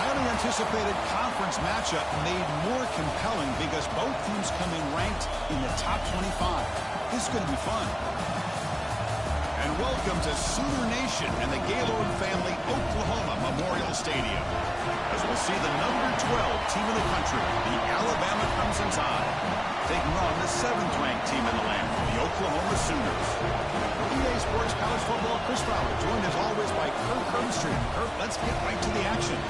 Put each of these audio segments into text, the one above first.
highly anticipated conference matchup made more compelling because both teams come in ranked in the top 25. This is going to be fun. And welcome to Sooner Nation and the Gaylord Family Oklahoma Memorial Stadium, as we'll see the number 12 team in the country, the Alabama Crimson Tide, taking on the 7th-ranked team in the land, the Oklahoma Sooners. EA Sports College Football, Chris Fowler, joined as always by Kirk Herbstreit. Kirk, let's get right to the action.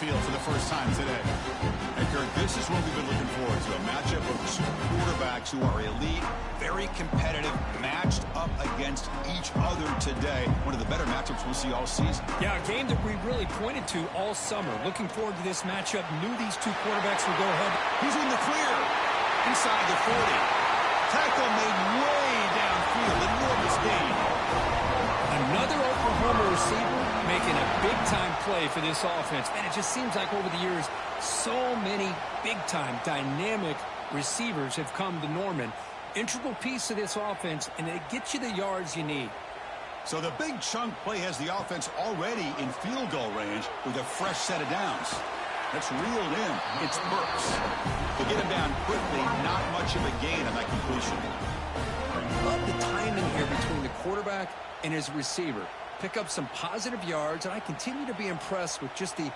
Field for the first time today. And Kirk, this is what we've been looking forward to, a matchup of two quarterbacks who are elite, very competitive, matched up against each other today. One of the better matchups we'll see all season. Yeah, a game that we really pointed to all summer. Looking forward to this matchup. Knew these two quarterbacks would go ahead. He's in the clear. Inside the 40. Tackle made way downfield. Enormous gain. Another Oklahoma receiver making a big-time play for this offense. Man, it just seems like over the years, so many big-time, dynamic receivers have come to Norman. Integral piece of this offense, and it gets you the yards you need. So the big chunk play has the offense already in field goal range with a fresh set of downs. That's reeled in. It's Burks. To get him down quickly, not much of a gain on that completion. Love the timing here between the quarterback and his receiver. Pick up some positive yards, and I continue to be impressed with just the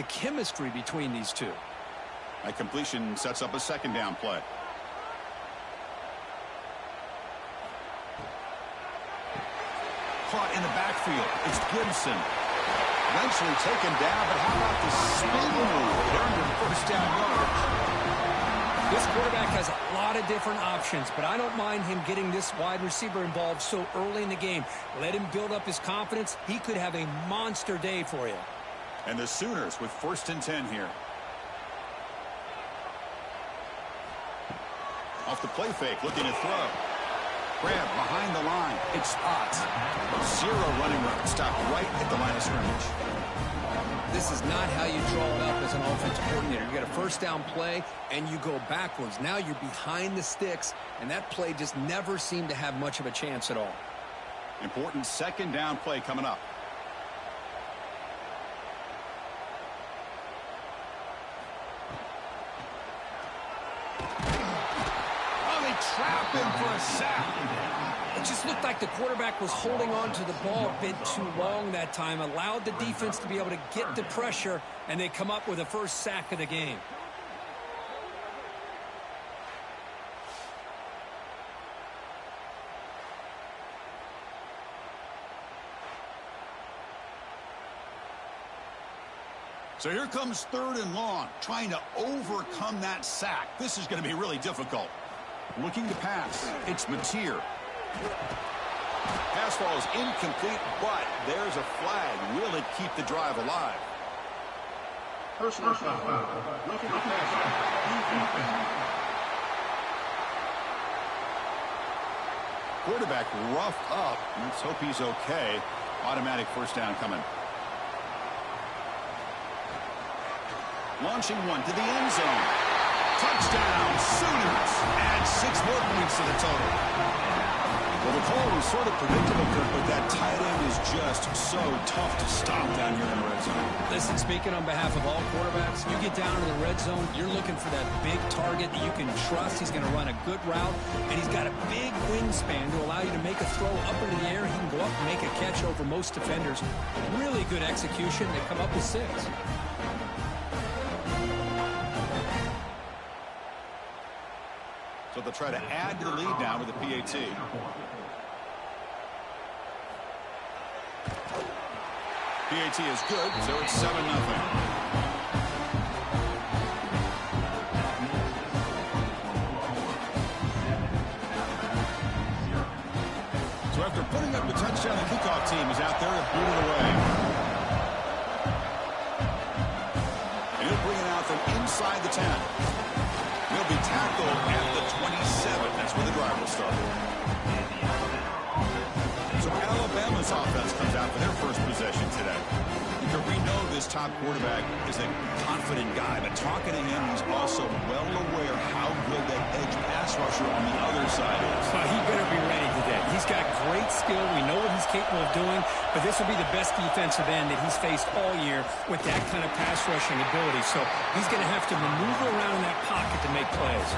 chemistry between these two. That completion sets up a second down play. Caught in the backfield. It's Gibson. Eventually taken down, but how about the spin move? It earned him first down yards. This quarterback has a lot of different options, but I don't mind him getting this wide receiver involved so early in the game. Let him build up his confidence. He could have a monster day for you. And the Sooners with 1st and 10 here. Off the play fake, looking to throw. Grab behind the line. It spots. Zero running room. Stop right at the line of scrimmage. This is not how you draw it up as an offensive coordinator. You got a first down play, and you go backwards. Now you're behind the sticks, and that play just never seemed to have much of a chance at all. Important second down play coming up. Oh, they trap him for a sack. It just looked like the quarterback was holding on to the ball a bit too long that time, allowed the defense to be able to get the pressure, and they come up with a first sack of the game. So here comes 3rd and long, trying to overcome that sack. This is going to be really difficult. Looking to pass. It's Mateer. Pass ball is incomplete, but there's a flag. Will it keep the drive alive? Personal foul. Looking to pass. Quarterback roughed up. Let's hope he's okay. Automatic first down coming. Launching one to the end zone. Touchdown, Sooners. Add 6 more points to the total. Well, the call was sort of predictable, Kirk, but that tight end is just so tough to stop down here in the red zone. Listen, speaking on behalf of all quarterbacks, you get down to the red zone, you're looking for that big target that you can trust. He's going to run a good route, and he's got a big wingspan to allow you to make a throw up into the air. He can go up and make a catch over most defenders. Really good execution. They come up with 6. So they'll try to add to the lead now with a PAT. PAT is good, so it's 7-0. So after putting up the touchdown, the kickoff team is out there to boot it away. from inside the 10. He'll be tackled at the 27. That's where the drive will start. So Alabama's offense comes out for their first possession today. We know this top quarterback is a confident guy, but talking to him, he's also well aware how good that edge pass rusher on the other side is. Well, he better be ready today. He's got great skill. We know what he's capable of doing, but this will be the best defensive end that he's faced all year with that kind of pass rushing ability. So he's going to have to maneuver around in that pocket to make plays.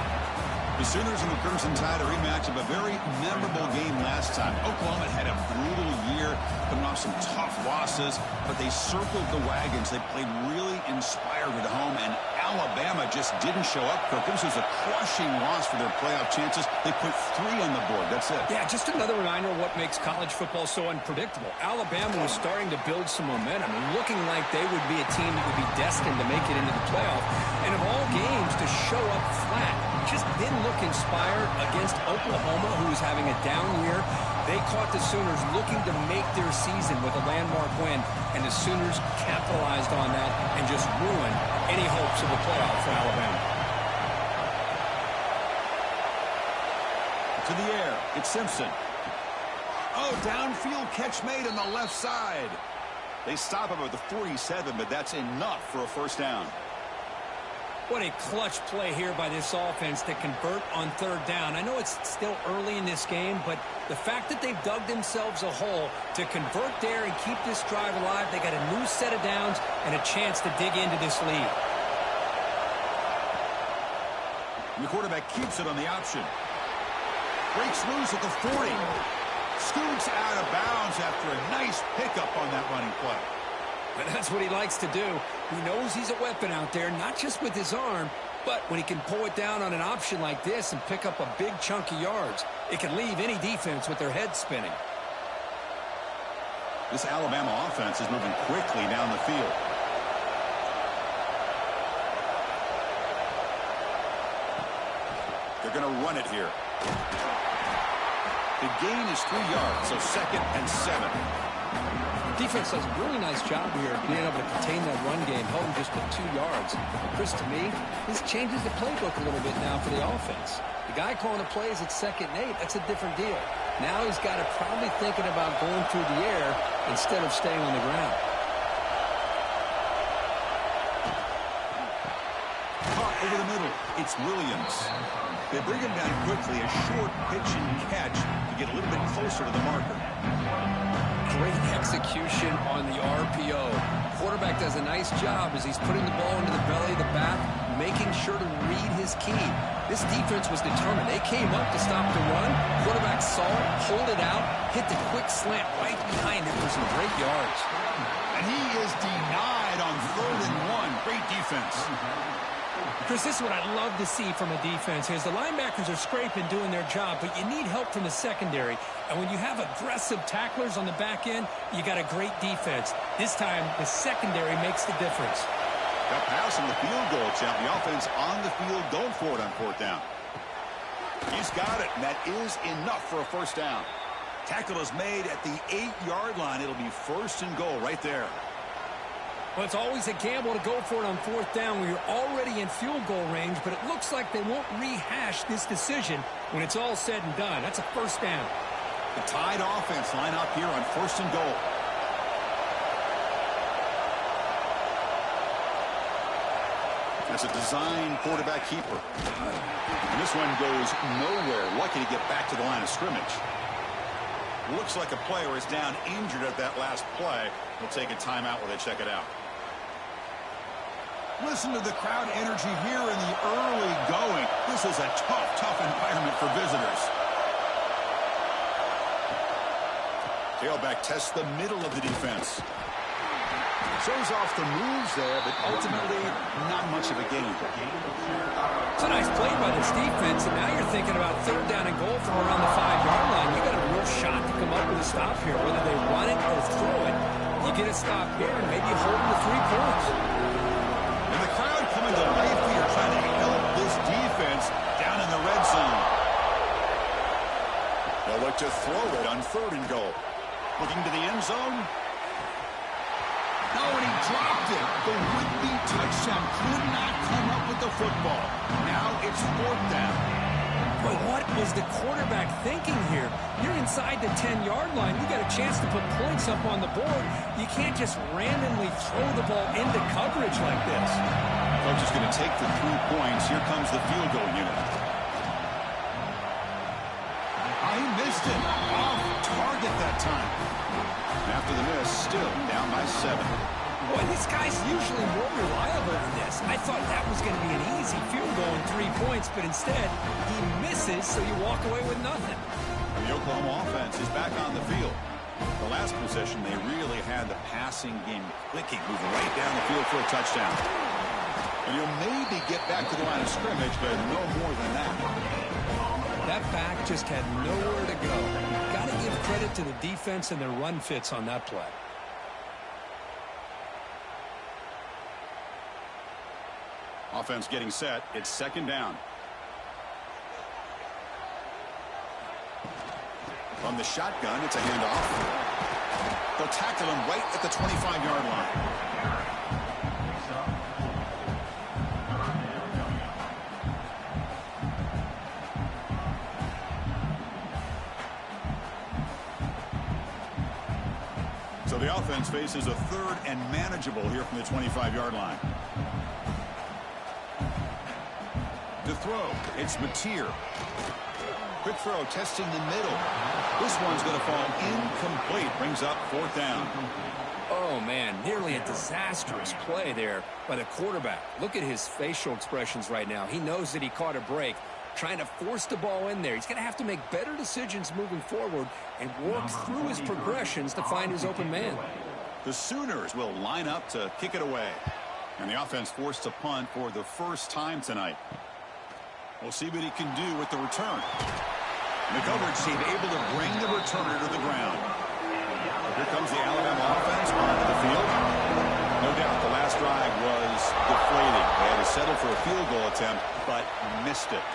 The Sooners and the Crimson Tide, a rematch of a very memorable game last time. Oklahoma had a brutal year, coming off some tough losses, but they circled the wagons. They played really inspired at home, and Alabama just didn't show up. This was a crushing loss for their playoff chances. They put 3 on the board. That's it. Yeah, just another reminder of what makes college football so unpredictable. Alabama was starting to build some momentum and looking like they would be a team that would be destined to make it into the playoff. And of all games, to show up flat just didn't look inspired against Oklahoma, who was having a down year. They caught the Sooners looking to make their season with a landmark win, and the Sooners capitalized on that and just ruined any hopes of a playoff for Alabama. To the air, it's Simpson. Oh, downfield catch made on the left side. They stop him at the 47, but that's enough for a first down. What a clutch play here by this offense to convert on third down. I know it's still early in this game, but the fact that they've dug themselves a hole to convert there and keep this drive alive, they got a new set of downs and a chance to dig into this lead. And the quarterback keeps it on the option. Breaks loose at the 40. Scoots out of bounds after a nice pickup on that running play. And that's what he likes to do. He knows he's a weapon out there, not just with his arm, but when he can pull it down on an option like this and pick up a big chunk of yards, it can leave any defense with their head spinning. This Alabama offense is moving quickly down the field. They're going to run it here. The gain is 3 yards, so 2nd and 7. Defense does a really nice job here being able to contain that run game, held him just to 2 yards. Chris, to me, this changes the playbook a little bit now for the offense. The guy calling the plays at 2nd and 8, that's a different deal. Now he's got to probably thinking about going through the air instead of staying on the ground. Caught over the middle, it's Williams. They bring him down quickly, a short pitch and catch to get a little bit closer to the marker. Great execution on the RPO. Quarterback does a nice job as he's putting the ball into the belly of the back, making sure to read his key. This defense was determined. They came up to stop the run. Quarterback saw it, pulled it out, hit the quick slant right behind it for some great yards. And he is denied on 3rd and 1. Great defense. Chris, this is what I love to see from a defense is the linebackers are scraping, doing their job, but you need help from the secondary. And when you have aggressive tacklers on the back end, you got a great defense. This time, the secondary makes the difference. Got pass on the field goal attempt. The offense on the field going for it on 4th down. He's got it, and that is enough for a first down. Tackle is made at the 8-yard line. It'll be 1st and goal right there. Well, it's always a gamble to go for it on 4th down when you're already in field goal range, but it looks like they won't rehash this decision when it's all said and done. That's a first down. The Tide offense line up here on 1st and goal. That's a design quarterback keeper. And this one goes nowhere. Lucky to get back to the line of scrimmage. Looks like a player is down injured at that last play. We'll take a timeout while they check it out. Listen to the crowd energy here in the early going. This is a tough environment for visitors. Tailback tests the middle of the defense. Shows off the moves there, but ultimately not much of a gain. It's a nice play by this defense, and now you're thinking about 3rd down and goal from around the 5-yard line. You got a real shot to come up with a stop here, whether they run it or throw it. You get a stop here, and maybe you hold them to 3 points. And the crowd coming to life here, trying to help this defense down in the red zone. They'll look to throw it on 3rd and goal. Looking to the end zone. Oh, and he dropped it. The would-be touchdown could not come up with the football. Now it's 4th down. But what was the quarterback thinking here? You're inside the 10-yard line. You got a chance to put points up on the board. You can't just randomly throw the ball into coverage like this. Coach is going to take the 3 points. Here comes the field goal unit. He missed it. Off target that time. After the miss, still down by 7. Boy, this guy's usually more reliable than this. I thought that was going to be an easy field goal and 3 points, but instead, he misses, so you walk away with nothing. And the Oklahoma offense is back on the field. The last possession, they really had the passing game clicking, moving right down the field for a touchdown. And you'll maybe get back to the line of scrimmage, but no more than that. That back just had nowhere to go. Got to give credit to the defense and their run fits on that play. Offense getting set. It's 2nd down. From the shotgun, it's a handoff. They'll tackle him right at the 25-yard line. So the offense faces a 3rd and manageable here from the 25-yard line. To throw, it's Mateer. Quick throw, testing the middle. This one's going to fall incomplete. Brings up 4th down. Oh, man, nearly a disastrous play there by the quarterback. Look at his facial expressions right now. He knows that he caught a break, trying to force the ball in there. He's going to have to make better decisions moving forward and work through his progressions to find his open man. The Sooners will line up to kick it away. And the offense forced to punt for the first time tonight. We'll see what he can do with the return. And the coverage team able to bring the returner to the ground. Here comes the Alabama offense onto the field. No doubt the last drive was deflating. They had to settle for a field goal attempt, but missed it.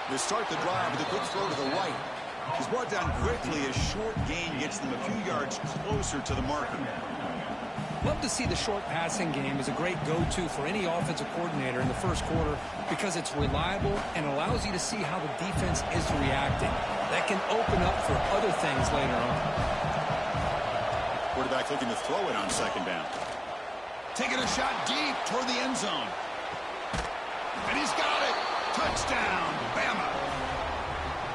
They start the drive with a quick throw to the right. He's brought down quickly as short gain gets them a few yards closer to the marker. Love to see the short passing game as a great go-to for any offensive coordinator in the first quarter because it's reliable and allows you to see how the defense is reacting. That can open up for other things later on. Quarterback looking to throw it on 2nd down. Taking a shot deep toward the end zone. And he's got it. Touchdown, Bama.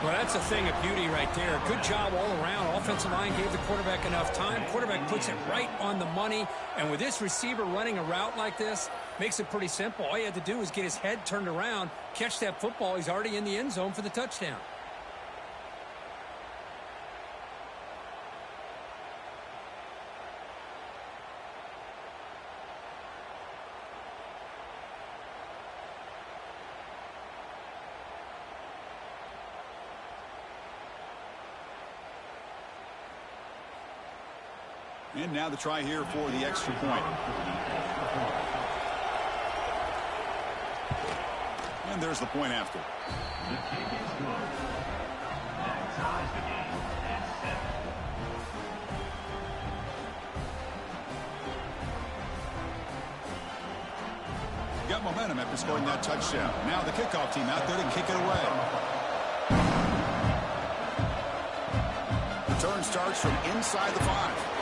Well, that's a thing of beauty right there. Good job all around. Offensive line gave the quarterback enough time. Quarterback puts it right on the money. And with this receiver running a route like this, makes it pretty simple. All you had to do is get his head turned around, catch that football. He's already in the end zone for the touchdown. And now the try here for the extra point. And there's the point after. The kick is good. That ties the game at 7. Got momentum after scoring that touchdown. Now the kickoff team out there to kick it away. Return starts from inside the 5.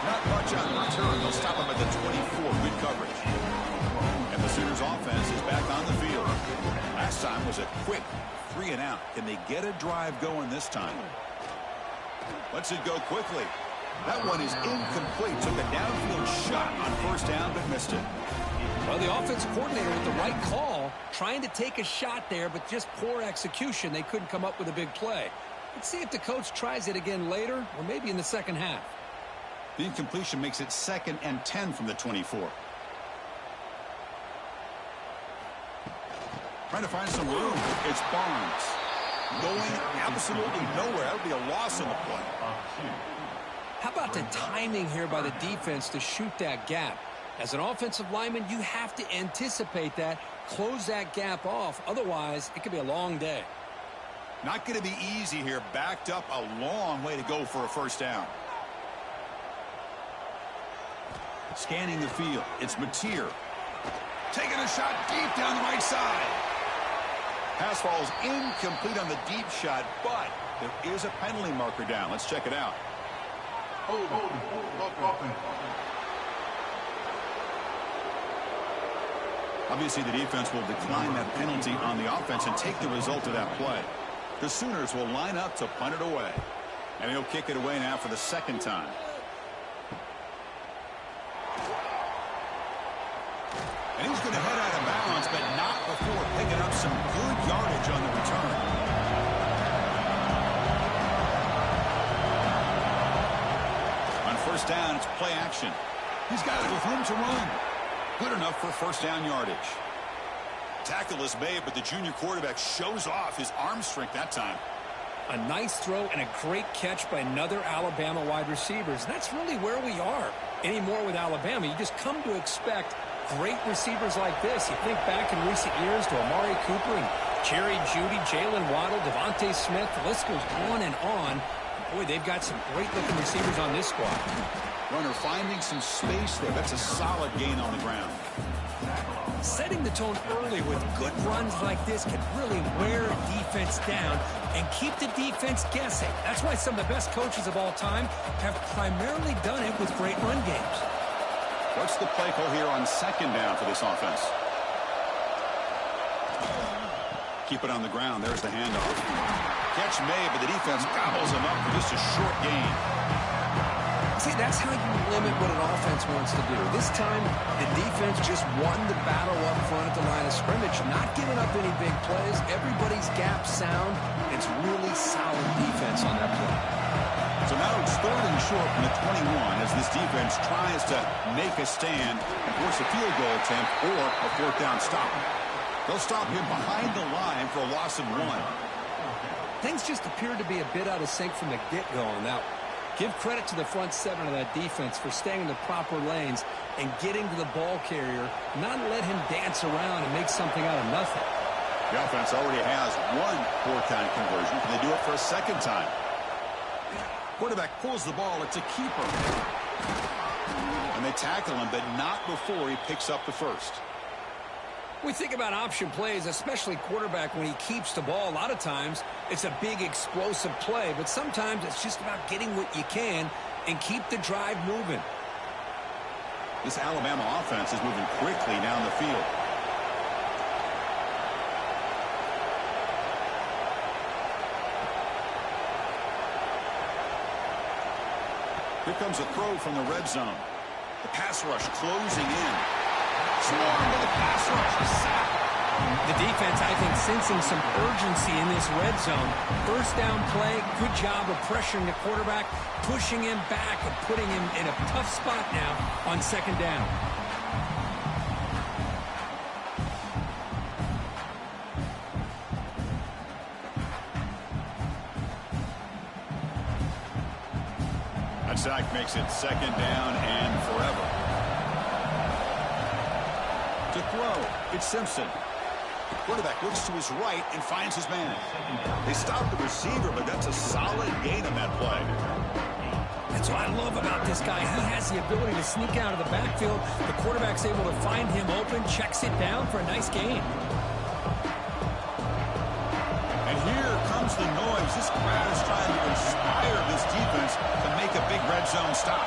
Not much on the return. They'll stop him at the 24. Good coverage. And the Sooners offense is back on the field. Last time was a quick 3 and out. Can they get a drive going this time? Lets it go quickly. That one is incomplete. Took a downfield shot on 1st down, but missed it. Well, the offensive coordinator with the right call, trying to take a shot there, but just poor execution. They couldn't come up with a big play. Let's see if the coach tries it again later, or maybe in the second half. The incompletion makes it 2nd and 10 from the 24. Trying to find some room. It's Barnes. Going absolutely nowhere. That would be a loss on the play. How about the timing here by the defense to shoot that gap? As an offensive lineman, you have to anticipate that, close that gap off. Otherwise, it could be a long day. Not going to be easy here. Backed up a long way to go for a 1st down. Scanning the field. It's Mateer. Taking a shot deep down the right side. Pass falls incomplete on the deep shot, but there is a penalty marker down. Let's check it out. Obviously, the defense will decline that penalty on the offense and take the result of that play. The Sooners will line up to punt it away. And he'll kick it away now for the second time. And he's going to head out of bounds, but not before picking up some good yardage on the return. On first down, it's play action. He's got it with room to run. Good enough for first down yardage. Tackle is made, but the junior quarterback shows off his arm strength that time. A nice throw and a great catch by another Alabama wide receivers. That's really where we are anymore with Alabama. You just come to expect great receivers like this. You think back in recent years to Amari Cooper and Jerry Jeudy, Jalen Waddle, Devontae Smith. The list goes on and on. Boy, they've got some great-looking receivers on this squad. Runner finding some space there. That's a solid gain on the ground. Setting the tone early with good runs like this can really wear a defense down and keep the defense guessing. That's why some of the best coaches of all time have primarily done it with great run games. What's the play call here on second down for this offense? Keep it on the ground. There's the handoff. Catch made, but the defense gobbles him up for just a short gain. See, that's how you limit what an offense wants to do. This time, the defense just won the battle up front at the line of scrimmage, not giving up any big plays. Everybody's gap sound. It's really solid defense on that play. So now it's third and short from the 21 as this defense tries to make a stand and force a field goal attempt or a fourth down stop. They'll stop him behind the line for a loss of 1. Things just appear to be a bit out of sync from the get-go on that one. Give credit to the front seven of that defense for staying in the proper lanes and getting to the ball carrier, not let him dance around and make something out of nothing. The offense already has one four-time conversion. Can they do it for a second time? Quarterback pulls the ball. It's a keeper. And they tackle him, but not before he picks up the first. We think about option plays, especially quarterback when he keeps the ball. A lot of times it's a big explosive play, but sometimes it's just about getting what you can and keep the drive moving. This Alabama offense is moving quickly down the field. Here comes a throw from the red zone. The pass rush closing in. Swarm to the pass rush. A sack. The defense, I think, sensing some urgency in this red zone. First down play, good job of pressuring the quarterback, pushing him back and putting him in a tough spot now on second down. That sack makes it second down and forever. To throw, it's Simpson. The quarterback looks to his right and finds his man. They stop the receiver, but that's a solid gain on that play. That's what I love about this guy. He has the ability to sneak out of the backfield. The quarterback's able to find him open, checks it down for a nice gain. And here comes the noise. This crowd is trying to inspire this defense to make a big red zone stop.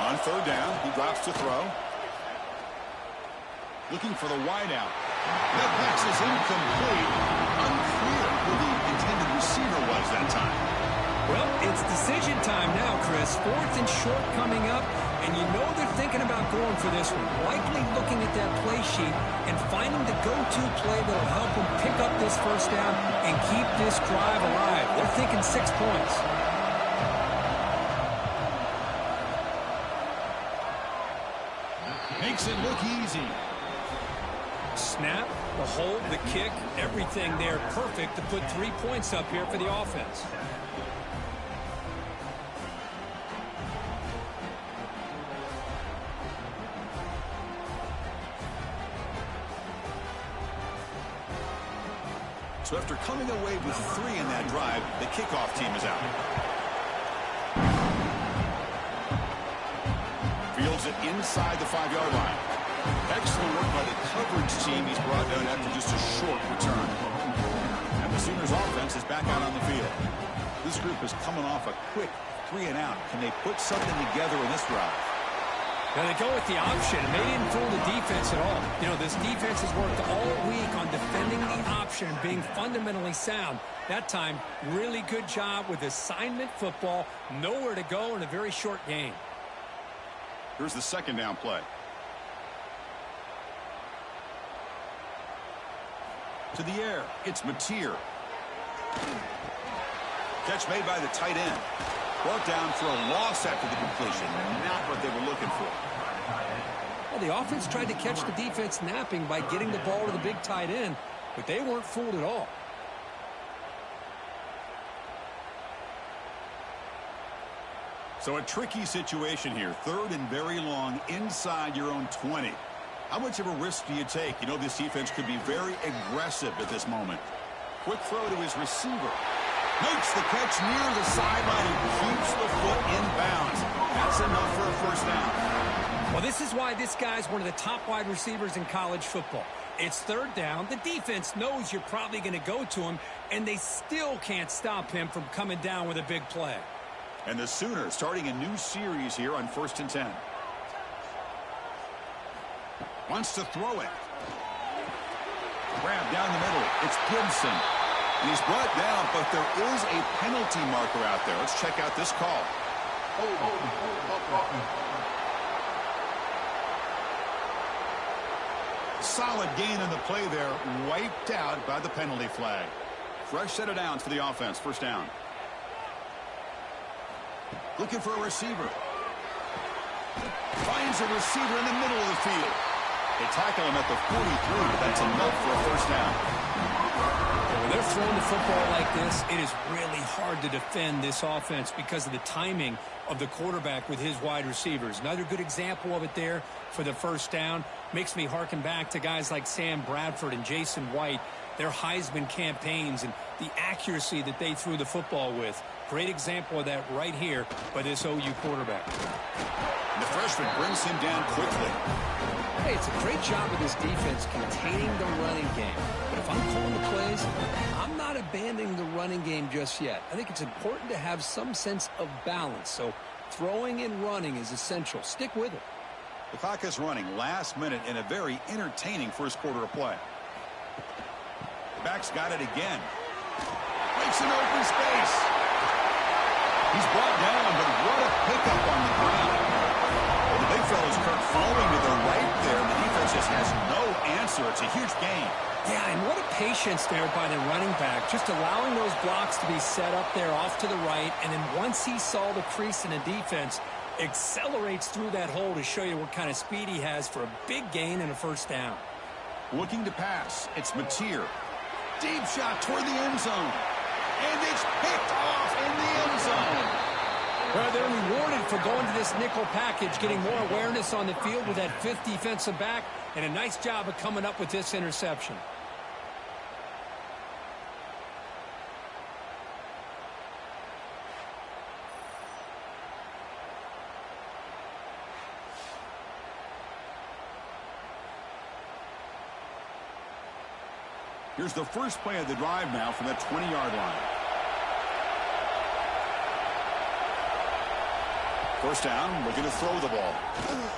On third down, he drops to throw. Looking for the wideout. That pass is incomplete. Unclear who the intended receiver was that time. Well, it's decision time now, Chris. Fourth and short coming up, and you know they're thinking about going for this one. Likely looking at that play sheet and finding the go-to play that will help them pick up this first down and keep this drive alive. They're thinking 6 points. Makes it look easy. Snap, the hold, the kick, everything there perfect to put 3 points up here for the offense. So after coming away with 3 in that drive, the kickoff team is out. Field throws it inside the 5-yard line. Excellent work by the coverage team. He's brought down after just a short return. And the Sooners offense is back out on the field. This group is coming off a quick 3-and-out. Can they put something together in this drive? Now they go with the option, and they didn't fool the defense at all. You know, this defense has worked all week on defending the option and being fundamentally sound. That time, really good job with assignment football. Nowhere to go in a very short game. Here's the second down play. To the air, it's Mateer. Catch made by the tight end. Brought down for a loss after the completion. Not what they were looking for. Well, the offense tried to catch the defense napping by getting the ball to the big tight end, but they weren't fooled at all. So a tricky situation here. 3rd and very long inside your own 20. How much of a risk do you take? You know this defense could be very aggressive at this moment. Quick throw to his receiver. Makes the catch near the sideline and keeps the foot in bounds. That's enough for a first down. Well, this is why this guy's one of the top wide receivers in college football. It's 3rd down. The defense knows you're probably going to go to him, and they still can't stop him from coming down with a big play. And the Sooners starting a new series here on 1st and 10. Wants to throw it. Grab down the middle. It's Gibson. And he's brought down, but there is a penalty marker out there. Let's check out this call. Solid gain in the play there. Wiped out by the penalty flag. Fresh set of downs for the offense. First down. Looking for a receiver. Finds a receiver in the middle of the field. They tackle him at the 43. That's enough for a first down. When they're throwing the football like this, it is really hard to defend this offense because of the timing of the quarterback with his wide receivers. Another good example of it there for the first down. Makes me harken back to guys like Sam Bradford and Jason White, their Heisman campaigns and the accuracy that they threw the football with. Great example of that right here by this OU quarterback. The freshman brings him down quickly. Hey, it's a great job of this defense containing the running game. But if I'm calling the plays, I'm not abandoning the running game just yet. I think it's important to have some sense of balance. So throwing and running is essential. Stick with it. The clock is running last minute in a very entertaining first quarter of play. The back's got it again. Makes an open space. He's brought down, but what a pickup on the ground. Well, the big fellow's Kirk flowing to the right there. The defense just has no answer. It's a huge gain. Yeah, and what a patience there by the running back. Just allowing those blocks to be set up there off to the right. And then once he saw the crease in the defense, accelerates through that hole to show you what kind of speed he has for a big gain and a first down. Looking to pass. It's Mateer. Deep shot toward the end zone. And it's picked off in the end zone. Well, they're rewarded for going to this nickel package, getting more awareness on the field with that 5th defensive back, and a nice job of coming up with this interception. Here's the first play of the drive now from the 20-yard line. First down, looking to throw the ball.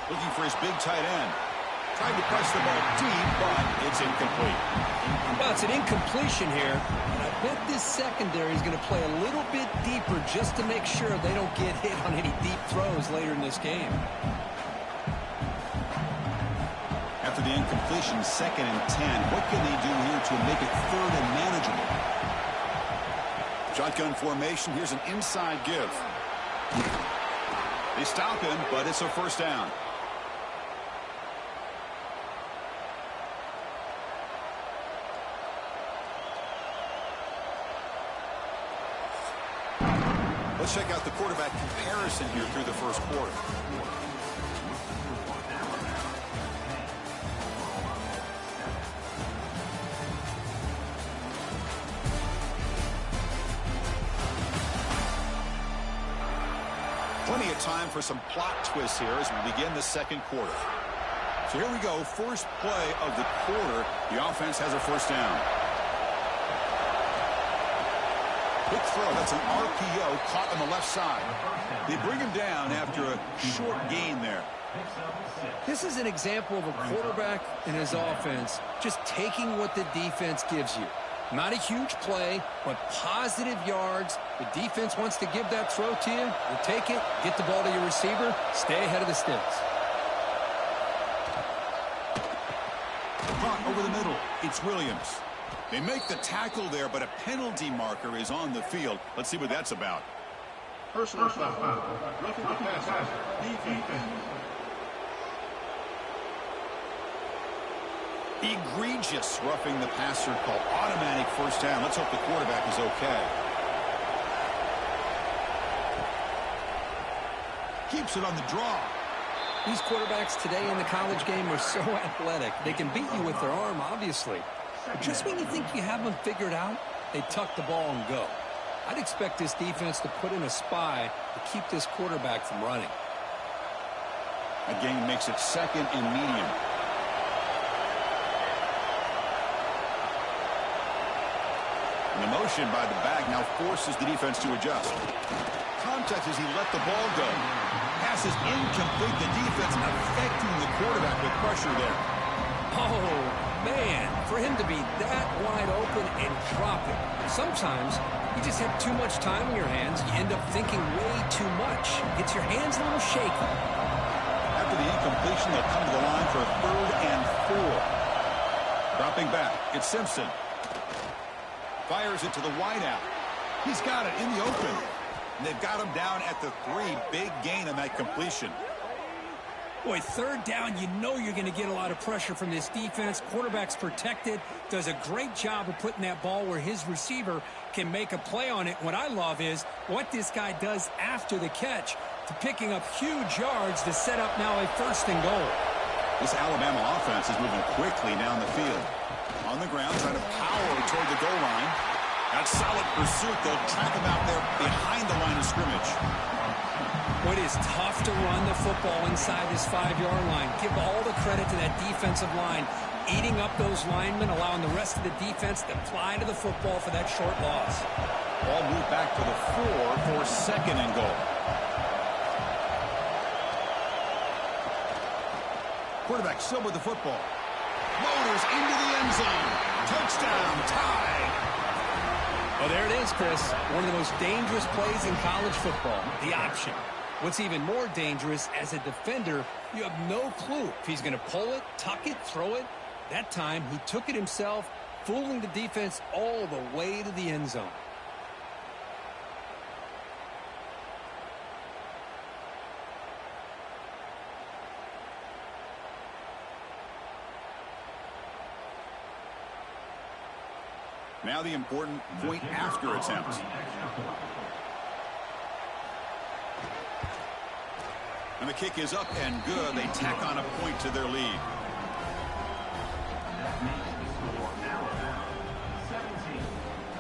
Looking for his big tight end. Trying to press the ball deep, but it's incomplete. Well, it's an incompletion here. And I bet this secondary is going to play a little bit deeper just to make sure they don't get hit on any deep throws later in this game. After the incompletion, 2nd and 10. What can they do here to make it 3rd and manageable? Shotgun formation. Here's an inside give. They stop him, but it's a first down. Let's check out the quarterback comparison here through the first quarter. Plenty of time for some plot twists here as we begin the second quarter. So here we go, first play of the quarter. The offense has a first down. Quick throw, that's an RPO caught on the left side. They bring him down after a short gain there. This is an example of a quarterback and his offense just taking what the defense gives you. Not a huge play, but positive yards. The defense wants to give that throw to you. You take it, get the ball to your receiver, stay ahead of the sticks. Caught over the middle. It's Williams. They make the tackle there, but a penalty marker is on the field. Let's see what that's about. Personal foul. Roughing the passer. Defense. Egregious roughing the passer call. Automatic first down. Let's hope the quarterback is okay. Keeps it on the draw. These quarterbacks today in the college game are so athletic. They can beat you with their arm, obviously. But just when you think you have them figured out, they tuck the ball and go. I'd expect this defense to put in a spy to keep this quarterback from running. Again, makes it second and medium. And the motion by the back now forces the defense to adjust. Context as he let the ball go. Pass is incomplete. The defense affecting the quarterback with pressure there. Oh, man, for him to be that wide open and drop it. Sometimes you just have too much time in your hands. You end up thinking way too much. Gets your hands a little shaky. After the incompletion, they'll come to the line for a 3rd and 4. Dropping back, it's Simpson. Fires it to the wideout. He's got it in the open. And they've got him down at the 3. Big gain on that completion. Boy, 3rd down, you know you're going to get a lot of pressure from this defense. Quarterback's protected. Does a great job of putting that ball where his receiver can make a play on it. What I love is what this guy does after the catch to picking up huge yards to set up now a 1st and goal. This Alabama offense is moving quickly down the field. On the ground, trying to power toward the goal line. That solid pursuit. They'll trap him out there behind the line of scrimmage. It is tough to run the football inside this 5-yard line. Give all the credit to that defensive line, eating up those linemen, allowing the rest of the defense to fly to the football for that short loss. Ball moved back to the 4 for 2nd and goal. Quarterback still with the football. Motors into the end zone. Touchdown, tie. Well, there it is, Chris. One of the most dangerous plays in college football, the option. What's even more dangerous, as a defender, you have no clue if he's going to pull it, tuck it, throw it. That time, he took it himself, fooling the defense all the way to the end zone. Now the important point after attempt. And the kick is up and good. They tack on a point to their lead. That makes the score Alabama 17,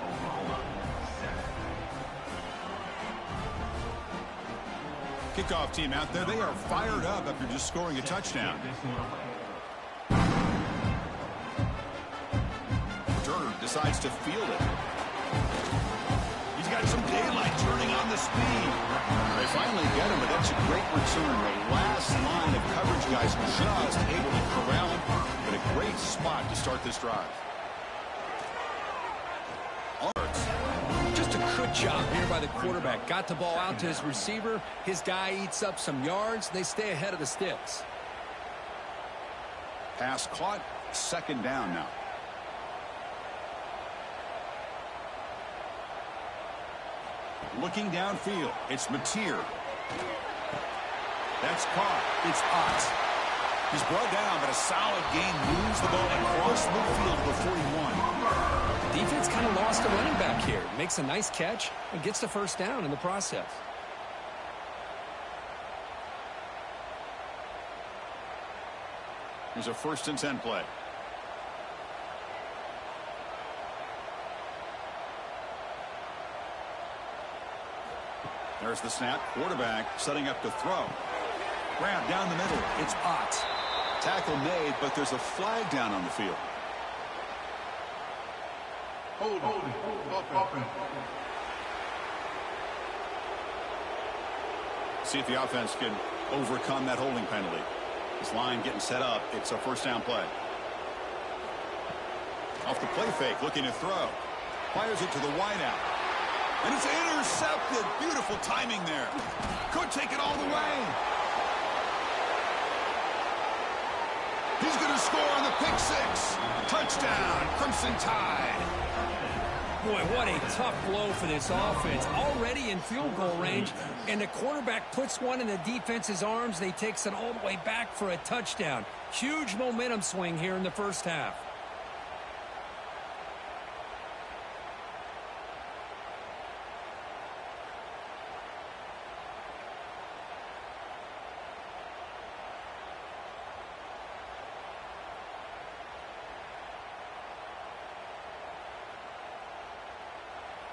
Oklahoma 7. Kickoff team out there. They are fired up after just scoring a touchdown. Decides to field it. He's got some daylight turning on the speed. They finally get him, but that's a great return. The last line of coverage guys just able to corral him, but a great spot to start this drive. Just a good job here by the quarterback. Got the ball out to his receiver. His guy eats up some yards. They stay ahead of the sticks. Pass caught. 2nd down now. Looking downfield, it's Mateer. That's caught. It's Ott. He's brought down, but a solid gain moves the ball across midfield for 41. The defense kind of lost a running back here. Makes a nice catch and gets the 1st down in the process. Here's a 1st and 10 play. There's the snap. Quarterback setting up to throw. Grab down the middle. It's Ott. Tackle made, but there's a flag down on the field. Hold. See if the offense can overcome that holding penalty. This line getting set up. It's a first down play. Off the play fake, looking to throw. Fires it to the wideout. And it's intercepted. Beautiful timing there. Could take it all the way. He's going to score on the pick six. Touchdown, Crimson Tide. Boy, what a tough blow for this offense. Already in field goal range, and the quarterback puts one in the defense's arms. They takes it all the way back for a touchdown. Huge momentum swing here in the first half.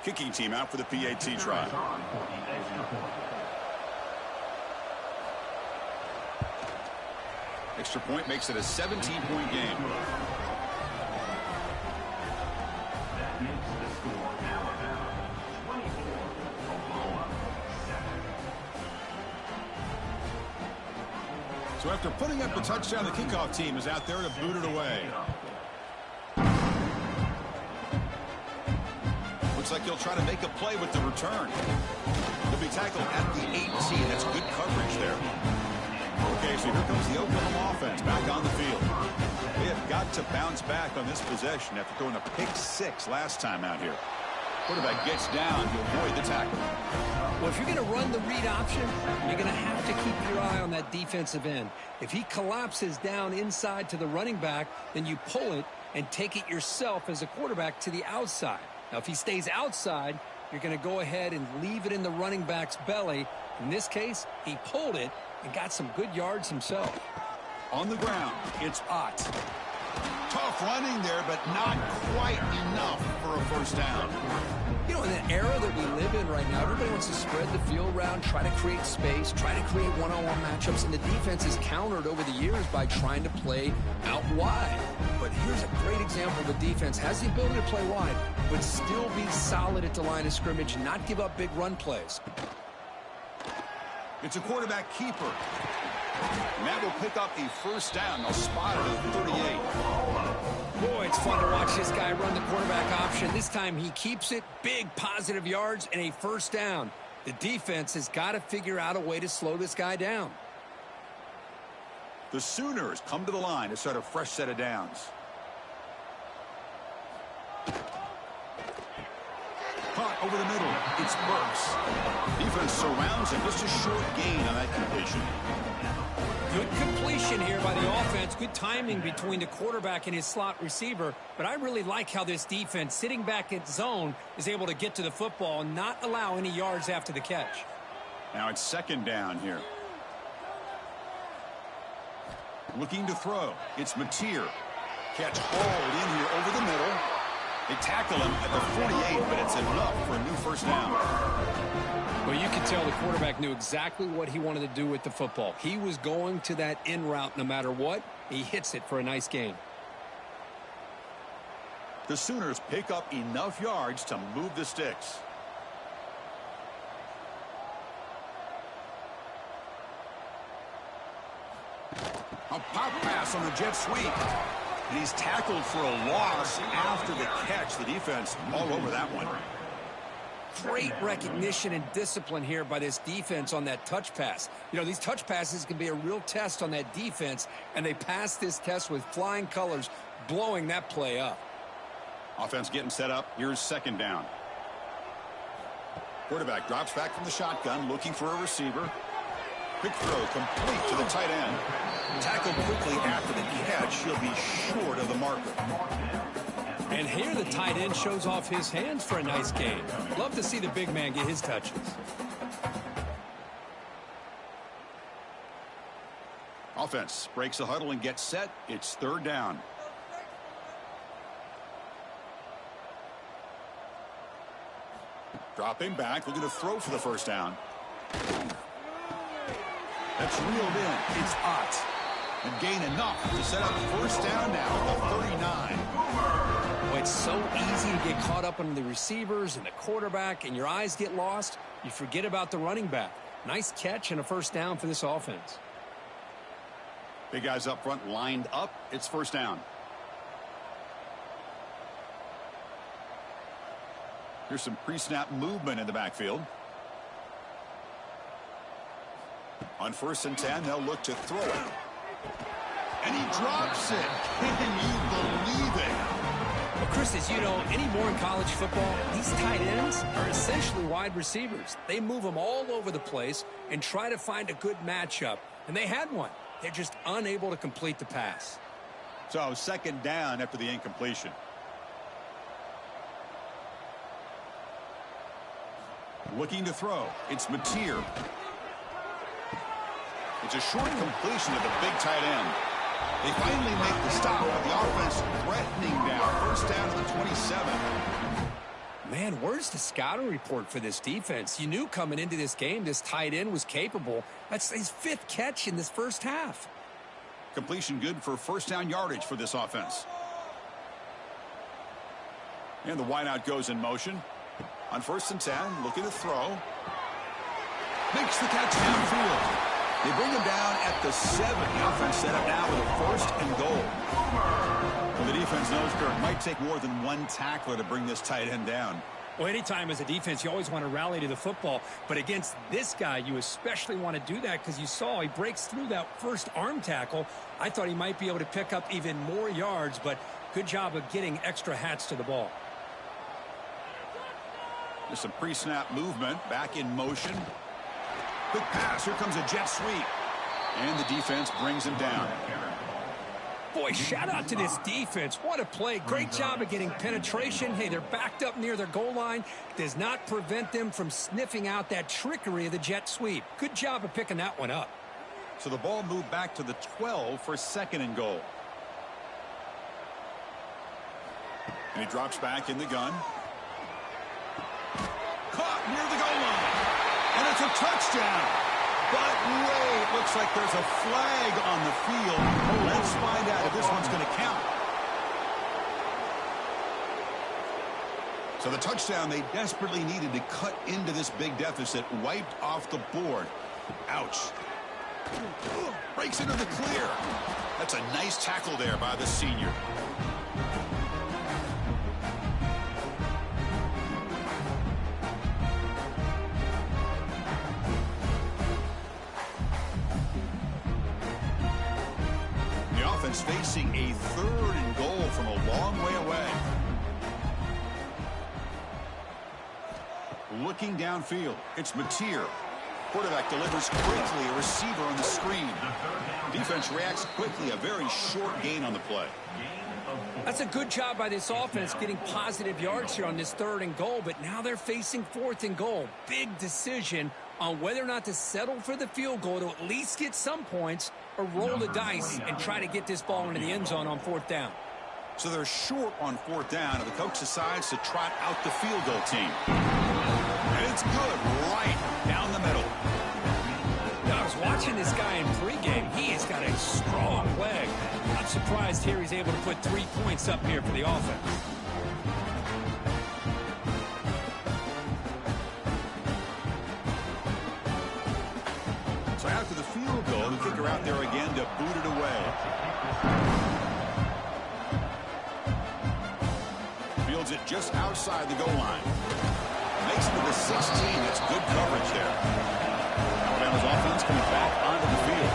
Kicking team out for the PAT try. Extra point makes it a 17-point game. That makes the score Alabama 24, Oklahoma 7. So after putting up the touchdown, the kickoff team is out there to boot it away. Looks like he'll try to make a play with the return. He'll be tackled at the 18. That's good coverage there. Okay, so here comes the Oklahoma offense back on the field. They have got to bounce back on this possession after throwing a pick six last time out here. Quarterback gets down to avoid the tackle. Well, if you're going to run the read option, you're going to have to keep your eye on that defensive end. If he collapses down inside to the running back, then you pull it and take it yourself as a quarterback to the outside. Now, if he stays outside, you're going to go ahead and leave it in the running back's belly. In this case, he pulled it and got some good yards himself. On the ground, it's Ott. Tough running there, but not quite enough for a first down. You know, in the era that we live in right now, everybody wants to spread the field around, try to create space, try to create one-on-one matchups, and the defense is countered over the years by trying to play out wide. But here's a great example. The defense has the ability to play wide, but still be solid at the line of scrimmage, not give up big run plays. It's a quarterback keeper. And that will pick up a first down. They'll spot it at 38. Boy, it's fun to watch this guy run the quarterback option. This time he keeps it, big positive yards, and a first down. The defense has got to figure out a way to slow this guy down. The Sooners come to the line to start a fresh set of downs. Caught over the middle. It's Burks. Defense surrounds him. Just a short gain on that completion. Good completion here by the offense. Good timing between the quarterback and his slot receiver. But I really like how this defense, sitting back in zone, is able to get to the football and not allow any yards after the catch. Now it's second down here. Looking to throw. It's Mateer. Catch hauled in here over the middle. They tackle him at the 48, but it's enough for a new first down. Well, you can tell the quarterback knew exactly what he wanted to do with the football. He was going to that in route no matter what. He hits it for a nice gain. The Sooners pick up enough yards to move the sticks. A pop pass on the jet sweep. And he's tackled for a loss after the catch. The defense all over that one. Great recognition and discipline here by this defense on that touch pass. You know, these touch passes can be a real test on that defense, and they passed this test with flying colors, blowing that play up. Offense getting set up. Here's second down. Quarterback drops back from the shotgun, looking for a receiver. Quick throw complete to the tight end. Tackled quickly after the catch. He'll be short of the marker. And here the tight end shows off his hands for a nice gain. Love to see the big man get his touches. Offense breaks the huddle and gets set. It's third down. Dropping back, looking to throw for the first down. That's reeled in. It's Ott. And gain enough to set up first down now at the 39. Well, it's so easy to get caught up on the receivers and the quarterback, and your eyes get lost. You forget about the running back. Nice catch and a first down for this offense. Big guys up front lined up. It's first down. Here's some pre-snap movement in the backfield. On 1st and 10, they'll look to throw it. And he drops it. Can you believe it? Well, Chris, as you know, anymore in college football, these tight ends are essentially wide receivers. They move them all over the place and try to find a good matchup. And they had one. They're just unable to complete the pass. So, second down after the incompletion. Looking to throw. It's Mateer. It's a short completion of the big tight end. They finally make the stop, but the offense threatening now. First down to the 27. Man, where's the scouting report for this defense? You knew coming into this game this tight end was capable. That's his 5th catch in this first half. Completion good for first down yardage for this offense. And the wideout goes in motion. On 1st and 10, looking to throw. Makes the catch downfield. They bring him down at the 7. The offense set up now with a 1st and goal. Well, the defense knows it might take more than one tackler to bring this tight end down. Well, anytime as a defense, you always want to rally to the football. But against this guy, you especially want to do that because you saw he breaks through that first arm tackle. I thought he might be able to pick up even more yards, but good job of getting extra hats to the ball. There's some pre-snap movement. Back in motion. Quick pass. Here comes a jet sweep. And the defense brings him down. Boy, shout out to this defense. What a play. Great job of getting penetration. Hey, they're backed up near their goal line. Does not prevent them from sniffing out that trickery of the jet sweep. Good job of picking that one up. So the ball moved back to the 12 for 2nd and goal. And he drops back in the gun. Caught near the goal line. And it's a touchdown. But wait, looks like there's a flag on the field. Let's find out if this one's going to count. So the touchdown they desperately needed to cut into this big deficit wiped off the board. Ouch. Breaks into the clear. That's a nice tackle there by the senior. Facing a 3rd and goal from a long way away. Looking downfield, it's Mateer. Quarterback delivers quickly, a receiver on the screen. Defense reacts quickly, a very short gain on the play. That's a good job by this offense getting positive yards here on this 3rd and goal, but now they're facing 4th and goal. Big decision on whether or not to settle for the field goal to at least get some points or roll the dice and try to get this ball into the end zone on 4th down. So they're short on 4th down, and the coach decides to trot out the field goal team. And it's good, right down the middle. Now, I was watching this guy in pregame. He has got a strong leg. I'm surprised here he's able to put 3 points up here for the offense. So after the field goal, the kicker out there again to boot it away. Fields it just outside the goal line. Makes it to the 16. That's good coverage there. Alabama's offense coming back onto the field.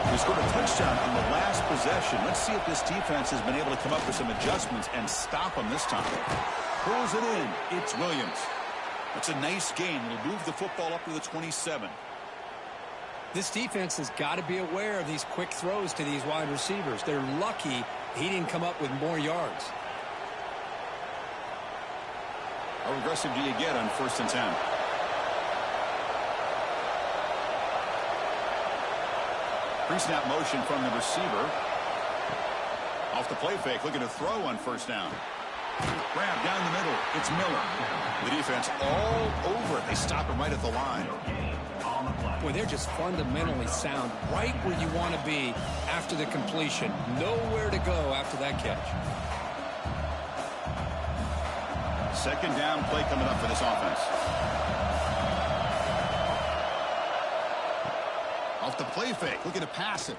They scored a touchdown on the last possession. Let's see if this defense has been able to come up with some adjustments and stop them this time. Pulls it in. It's Williams. That's a nice gain. It'll move the football up to the 27. This defense has got to be aware of these quick throws to these wide receivers. They're lucky he didn't come up with more yards. How aggressive do you get on 1st and 10? Pre-snap motion from the receiver. Off the play fake, looking to throw on 1st down. Grab down the middle. It's Miller. The defense all over it. They stop him right at the line. on the play. Boy, they're just fundamentally sound right where you want to be after the completion. Nowhere to go after that catch. Second down play coming up for this offense. Off the play fake, looking to pass it.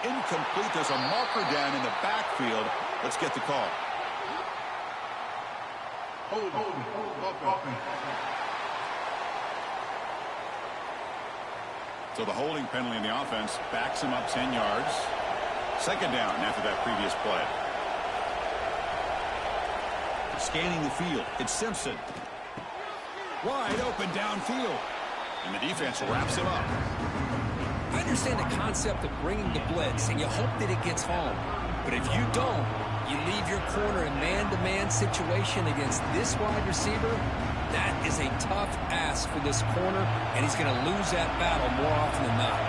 Incomplete. There's a marker down in the backfield. Let's get the call. Hold. So the holding penalty in the offense backs him up 10 yards. Second down after that previous play. Scanning the field. It's Simpson. Wide open downfield. And the defense wraps him up. I understand the concept of bringing the blitz, and you hope that it gets home. But if you don't, you leave your corner in man-to-man situation against this wide receiver. That is a tough ask for this corner, and he's going to lose that battle more often than not.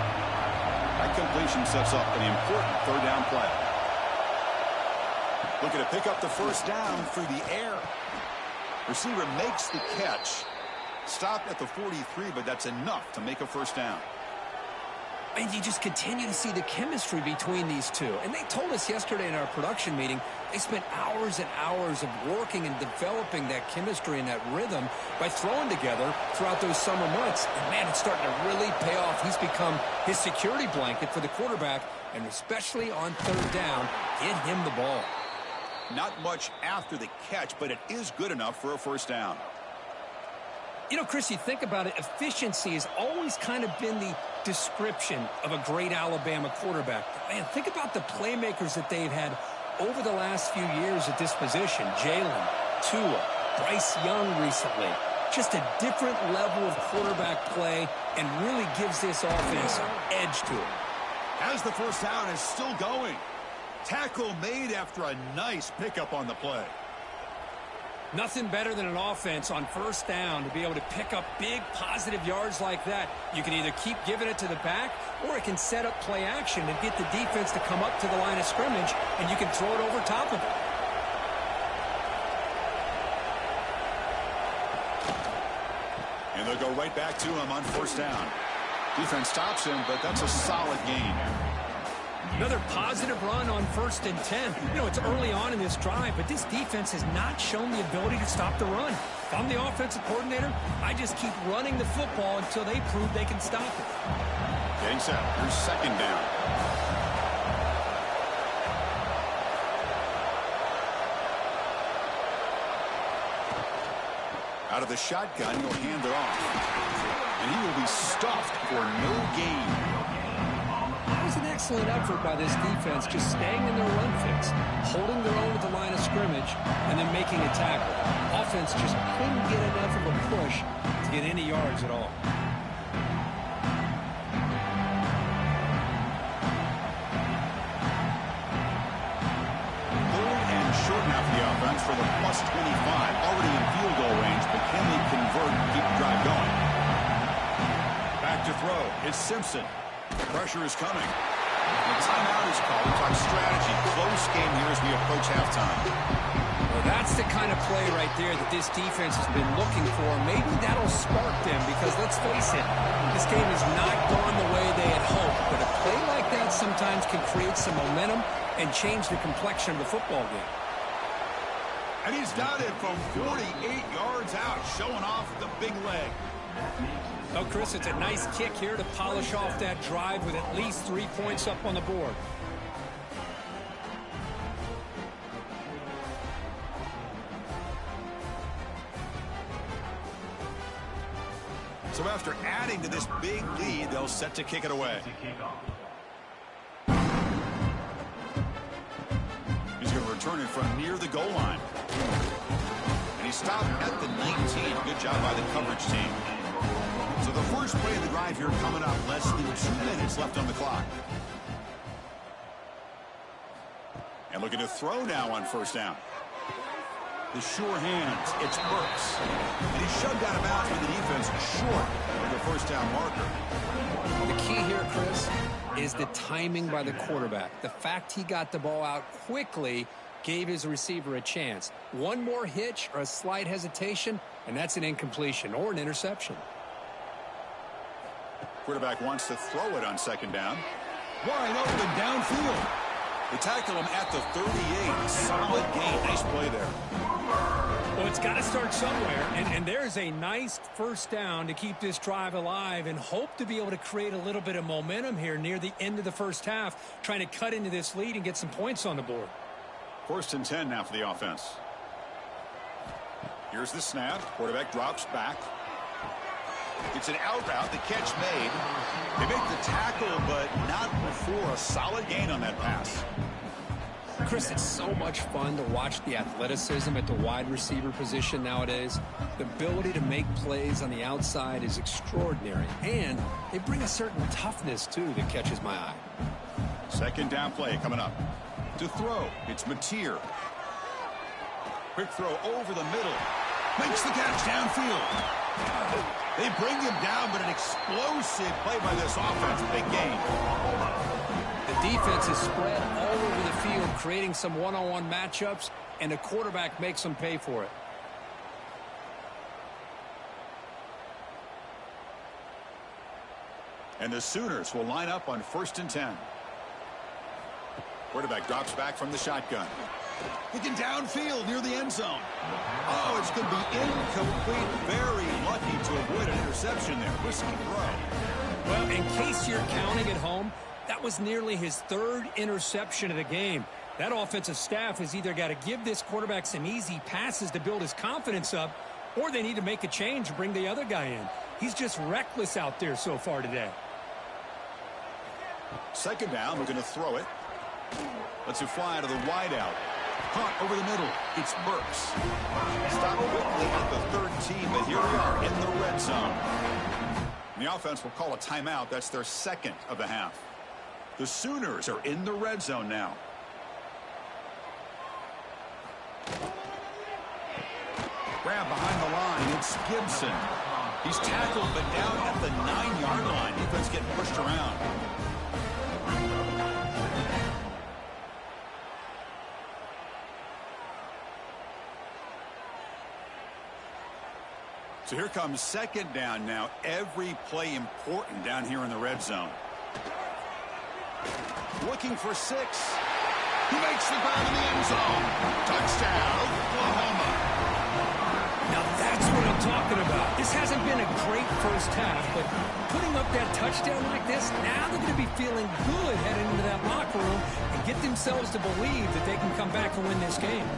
That completion sets up an important third down play. Looking to pick up the first down through the air. Receiver makes the catch. Stopped at the 43, but that's enough to make a first down. And you just continue to see the chemistry between these two. And they told us yesterday in our production meeting, they spent hours and hours of working and developing that chemistry and that rhythm by throwing together throughout those summer months. And, man, it's starting to really pay off. He's become his security blanket for the quarterback, and especially on third down, get him the ball. Not much after the catch, but it is good enough for a first down. You know, Chris, you think about it, efficiency has always kind of been the description of a great Alabama quarterback. But, man, think about the playmakers that they've had over the last few years at this position. Jalen, Tua, Bryce Young recently. Just a different level of quarterback play and really gives this offense an edge to it. As the first down is still going. Tackle made after a nice pickup on the play. Nothing better than an offense on first down to be able to pick up big positive yards like that. You can either keep giving it to the back, or it can set up play action and get the defense to come up to the line of scrimmage, and you can throw it over top of it. And they'll go right back to him on first down. Defense stops him, but that's a solid gain. Another positive run on 1st and 10. You know, it's early on in this drive, but this defense has not shown the ability to stop the run. If I'm the offensive coordinator, I just keep running the football until they prove they can stop it. Getting set. Here's second down. Out of the shotgun, he'll hand it off. And he will be stuffed for no gain. It was an excellent effort by this defense, just staying in their run fix, holding their own at the line of scrimmage, and then making a tackle. Offense just couldn't get enough of a push to get any yards at all. Third and short now for the offense for the plus 25. Already in field goal range, but can they convert and keep the drive going? Back to throw. It's Simpson. Pressure is coming. The timeout is called. We talk strategy. Close game here as we approach halftime. Well, that's the kind of play right there that this defense has been looking for. Maybe that'll spark them because, let's face it, this game has not gone the way they had hoped. But a play like that sometimes can create some momentum and change the complexion of the football game. And he's done it from 48 yards out, showing off the big leg. Oh, Chris, it's a nice kick here to polish off that drive with at least 3 points up on the board. So after adding to this big lead, they'll set to kick it away. He's going to return it from near the goal line. And he stopped at the 19. Good job by the coverage team. So the first play of the drive here coming up. Less than 2 minutes left on the clock. And looking to throw now on first down. The sure hands. It's Burks. And he's shoved out of bounds with the defense short of the first down marker. The key here, Chris, is the timing by the quarterback. The fact he got the ball out quickly gave his receiver a chance. One more hitch or a slight hesitation, and that's an incompletion or an interception. Quarterback wants to throw it on second down. Wide open downfield. They tackle him at the 38. Solid gain. Nice play there. Well, it's got to start somewhere, and there's a nice first down to keep this drive alive and hope to be able to create a little bit of momentum here near the end of the first half, trying to cut into this lead and get some points on the board. 1st and 10 now for the offense. Here's the snap. Quarterback drops back. It's an out route. The catch made. They make the tackle, but not before a solid gain on that pass. Chris, it's so much fun to watch the athleticism at the wide receiver position nowadays. The ability to make plays on the outside is extraordinary, and they bring a certain toughness, too, that catches my eye. 2nd down play coming up. To throw, it's Mateer. Quick throw over the middle. Makes the catch downfield. They bring him down, but an explosive play by this offense. Big gain. The defense is spread all over the field, creating some one-on-one matchups, and the quarterback makes them pay for it. And the Sooners will line up on 1st and 10. Quarterback drops back from the shotgun. Looking downfield near the end zone. Oh, it's going to be incomplete. Very lucky to avoid an interception there. Risky throw. Well, in case you're counting at home, that was nearly his 3rd interception of the game. That offensive staff has either got to give this quarterback some easy passes to build his confidence up, or they need to make a change and bring the other guy in. He's just reckless out there so far today. 2nd down, we're going to throw it. Lets it fly to the wideout. Caught over the middle. It's Burks. Stopped quickly at the 13, but here we are in the red zone. And the offense will call a timeout. That's their 2nd of the half. The Sooners are in the red zone now. Grab behind the line. It's Gibson. He's tackled, but down at the 9-yard line. Defense getting pushed around. So here comes 2nd down now. Every play important down here in the red zone. Looking for 6. He makes the grab in the end zone. Touchdown, Oklahoma. Now that's what I'm talking about. This hasn't been a great first half, but putting up that touchdown like this, now they're going to be feeling good heading into that locker room and get themselves to believe that they can come back and win this game.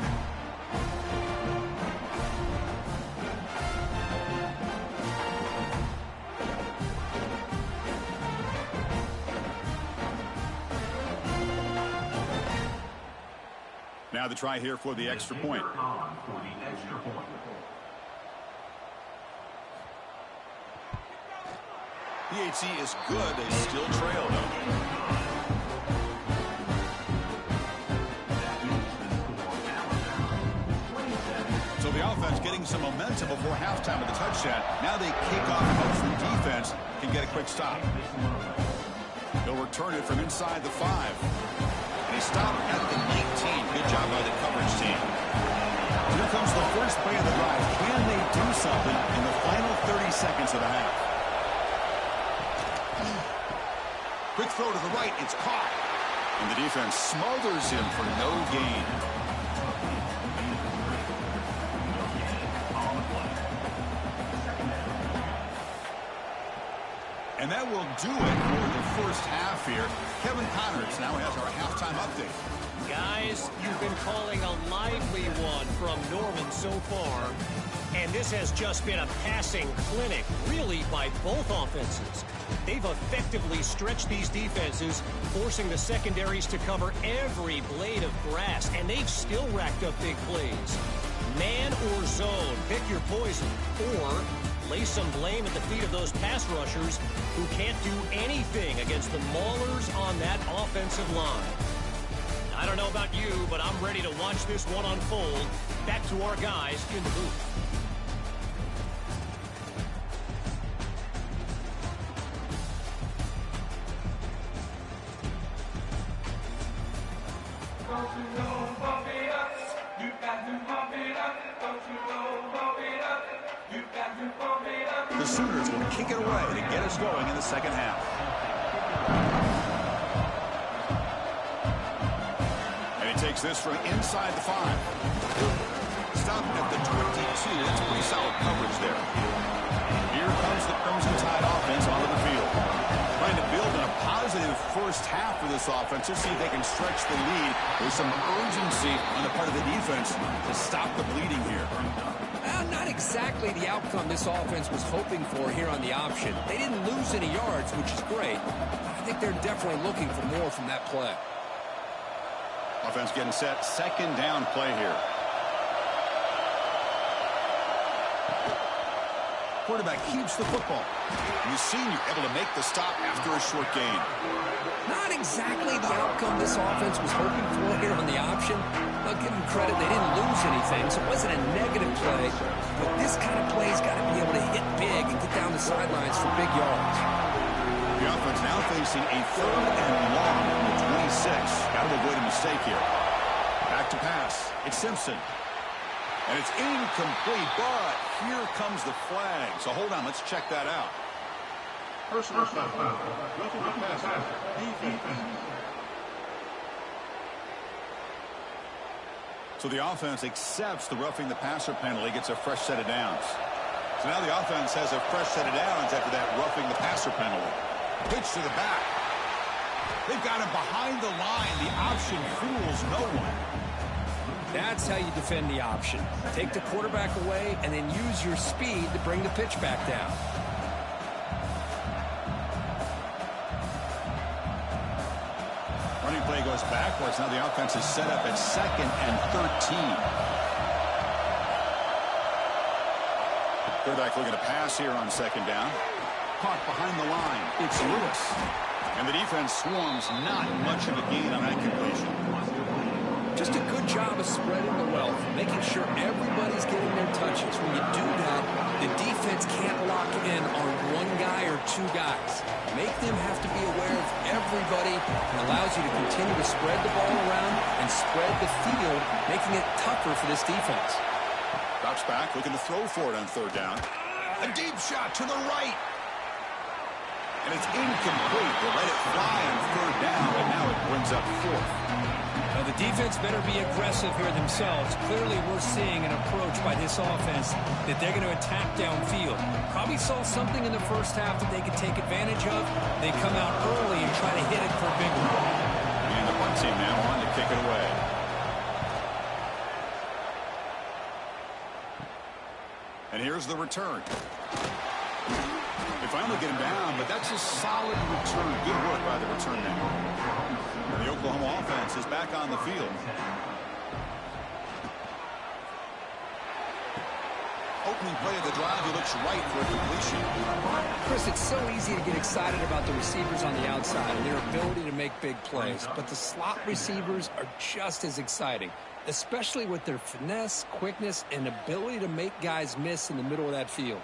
Now the try here for the extra point. PHC is good. They still trail, though. So the offense getting some momentum before halftime with the touchdown. Now they kick off once the defense can get a quick stop. They'll return it from inside the 5. They stop at the 19. Good job by the coverage team. Here comes the first play of the drive. Can they do something in the final 30 seconds of the half? Quick throw to the right. It's caught. And the defense smothers him for no gain. And that will do it for the first half here. Kevin Connors now has our halftime update. Guys, you've been calling a lively one from Norman so far. And this has just been a passing clinic, really, by both offenses. They've effectively stretched these defenses, forcing the secondaries to cover every blade of grass. And they've still racked up big plays. Man or zone, pick your poison. Or lay some blame at the feet of those pass rushers who can't do anything against the maulers on that offensive line. I don't know about you, but I'm ready to watch this one unfold. Back to our guys in the booth. Don't you know, bump it up. You got to bump it up. Don't you know, bump it up. You got to bump it up. The Sooners will kick it away to get us going in the second half. And he takes this from inside the 5. Stop at the 22. That's pretty solid coverage there. Here comes the Crimson Tide offense onto the field. Trying to build on a positive first half for this offense. Just see if they can stretch the lead with some urgency on the part of the defense to stop the bleeding here. Not exactly the outcome this offense was hoping for here on the option. They didn't lose any yards, which is great. I think they're definitely looking for more from that play. Offense getting set. Second down play here. Quarterback keeps the football. The senior able to make the stop after a short gain. Not exactly the outcome this offense was hoping for here on the option. I'll give them credit. They didn't lose anything, so it wasn't a negative play. But this kind of play's got to be able to hit big and get down the sidelines for big yards. The offense now facing a 3rd and long from the 26. Got to avoid a mistake here. Back to pass. It's Simpson. And it's incomplete, but here comes the flag. So hold on, let's check that out. Personal foul. Roughing the passer. Defense. So the offense accepts the roughing the passer penalty, gets a fresh set of downs. So now the offense has a fresh set of downs after that roughing the passer penalty. Pitch to the back. They've got him behind the line. The option fools no one. That's how you defend the option. Take the quarterback away and then use your speed to bring the pitch back down. Running play goes backwards. Now the offense is set up at 2nd and 13. Quarterback looking to pass here on 2nd down. Caught behind the line. It's Lewis. And the defense swarms. Not much of a gain on that completion. Just a good job of spreading the wealth, making sure everybody's getting their touches. When you do that, the defense can't lock in on one guy or two guys. Make them have to be aware of everybody. It allows you to continue to spread the ball around and spread the field, making it tougher for this defense. Drops back, looking to throw for it on 3rd down. A deep shot to the right. And it's incomplete. They let it fly on 3rd down, and now it brings up 4th. Now the defense better be aggressive here themselves. Clearly we're seeing an approach by this offense that they're going to attack downfield. Probably saw something in the first half that they could take advantage of. They come out early and try to hit it for a big one. And the punt team now on to kick it away. And here's the return. They finally get him down, but that's a solid return. Good work by the return man. And the Oklahoma offense is back on the field. Opening play of the drive, he looks right for a completion. Chris, it's so easy to get excited about the receivers on the outside and their ability to make big plays, but the slot receivers are just as exciting, especially with their finesse, quickness, and ability to make guys miss in the middle of that field.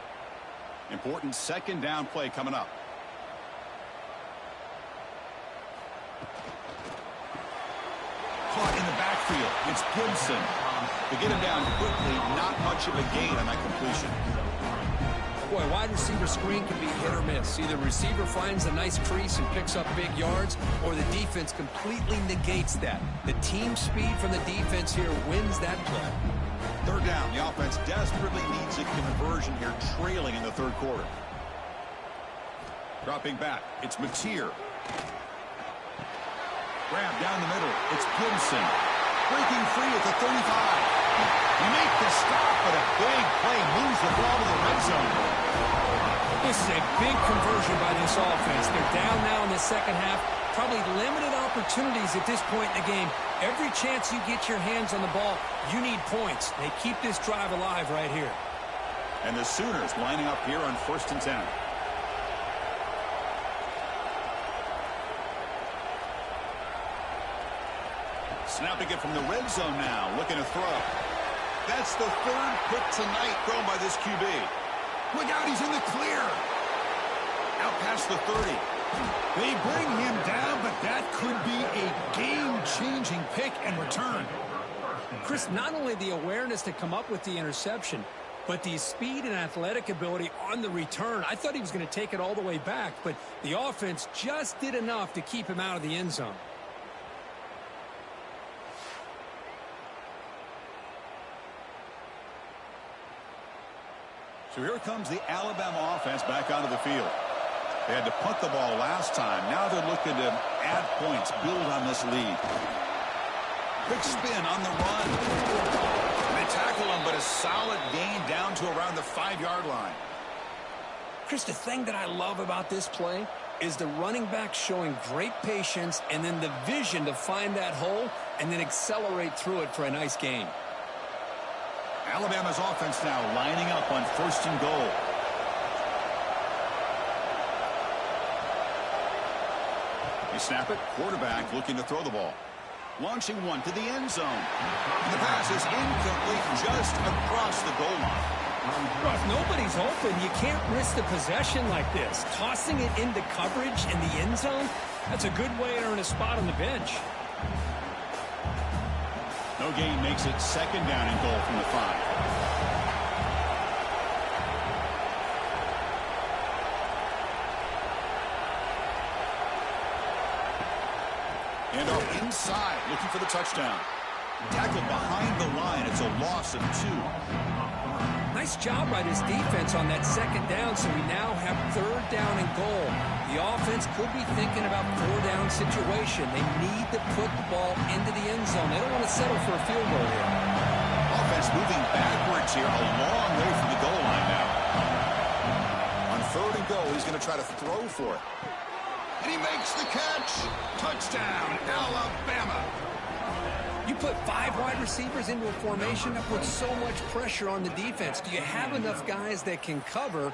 Important 2nd down play coming up. Caught in the backfield. It's Gibson. They get him down quickly. Not much of a gain on that completion. Boy, wide receiver screen can be hit or miss. Either receiver finds a nice crease and picks up big yards, or the defense completely negates that. The team speed from the defense here wins that play. 3rd down. The offense desperately needs a conversion here, trailing in the 3rd quarter. Dropping back. It's Mateer. Grab down the middle. It's Gibson. Breaking free at the 35. You make the stop, but a big play moves the ball to the red zone. This is a big conversion by this offense. They're down now in the second half. Probably limited opportunities at this point in the game. Every chance you get your hands on the ball, you need points. They keep this drive alive right here. And the Sooners lining up here on 1st and 10. Snapping it from the red zone now, looking to throw. That's the 3rd pick tonight thrown by this QB. Look out, he's in the clear. Out past the 30. They bring him down, but that could be a game-changing pick and return. Chris, not only the awareness to come up with the interception, But the speed and athletic ability on the return, I thought he was going to take it all the way back, but the offense just did enough to keep him out of the end zone. So here comes the Alabama offense back onto the field. They had to punt the ball last time. Now they're looking to add points, build on this lead. Quick spin on the run. They tackle him, but a solid gain down to around the 5-yard line. Chris, the thing that I love about this play is the running back showing great patience and then the vision to find that hole and then accelerate through it for a nice gain. Alabama's offense now lining up on 1st and goal. They snap it. Quarterback looking to throw the ball. Launching one to the end zone. The pass is incomplete just across the goal line. Well, if nobody's open, you can't risk the possession like this. Tossing it into coverage in the end zone, that's a good way to earn a spot on the bench. No gain makes it 2nd down and goal from the 5. And off inside, looking for the touchdown. Tackled behind the line. It's a loss of 2. Nice job by this defense on that 2nd down, so we now have 3rd down and goal. The offense could be thinking about 4-down situation. They need to put the ball into the end zone. They don't want to settle for a field goal here. Offense moving backwards here, a long way from the goal line now. On 3rd and goal, he's going to try to throw for it. And he makes the catch. Touchdown, Alabama. You put 5 wide receivers into a formation, that puts so much pressure on the defense. Do you have enough guys that can cover?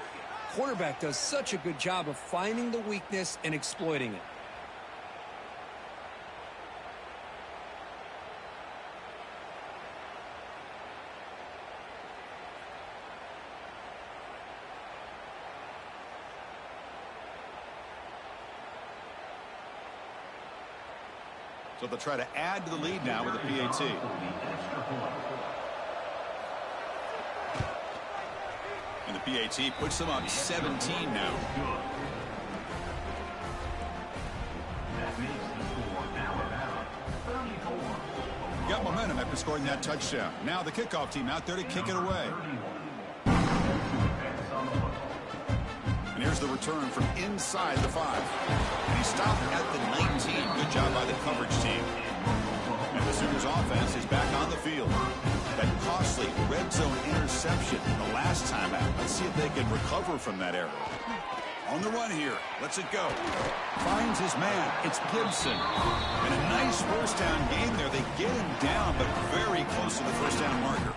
Quarterback does such a good job of finding the weakness and exploiting it. So they'll try to add to the lead now with a PAT. And the PAT puts them on 17 now. Got momentum after scoring that touchdown. Now the kickoff team out there to kick it away. And here's the return from inside the 5. And he stopped at the 19. Good job by the coverage team. And the Sooners offense is back on the field. That costly red zone interception the last time out. Let's see if they can recover from that error. On the run here. Lets it go. Finds his man. It's Gibson. And a nice 1st down gain there. They get him down, but very close to the 1st down marker.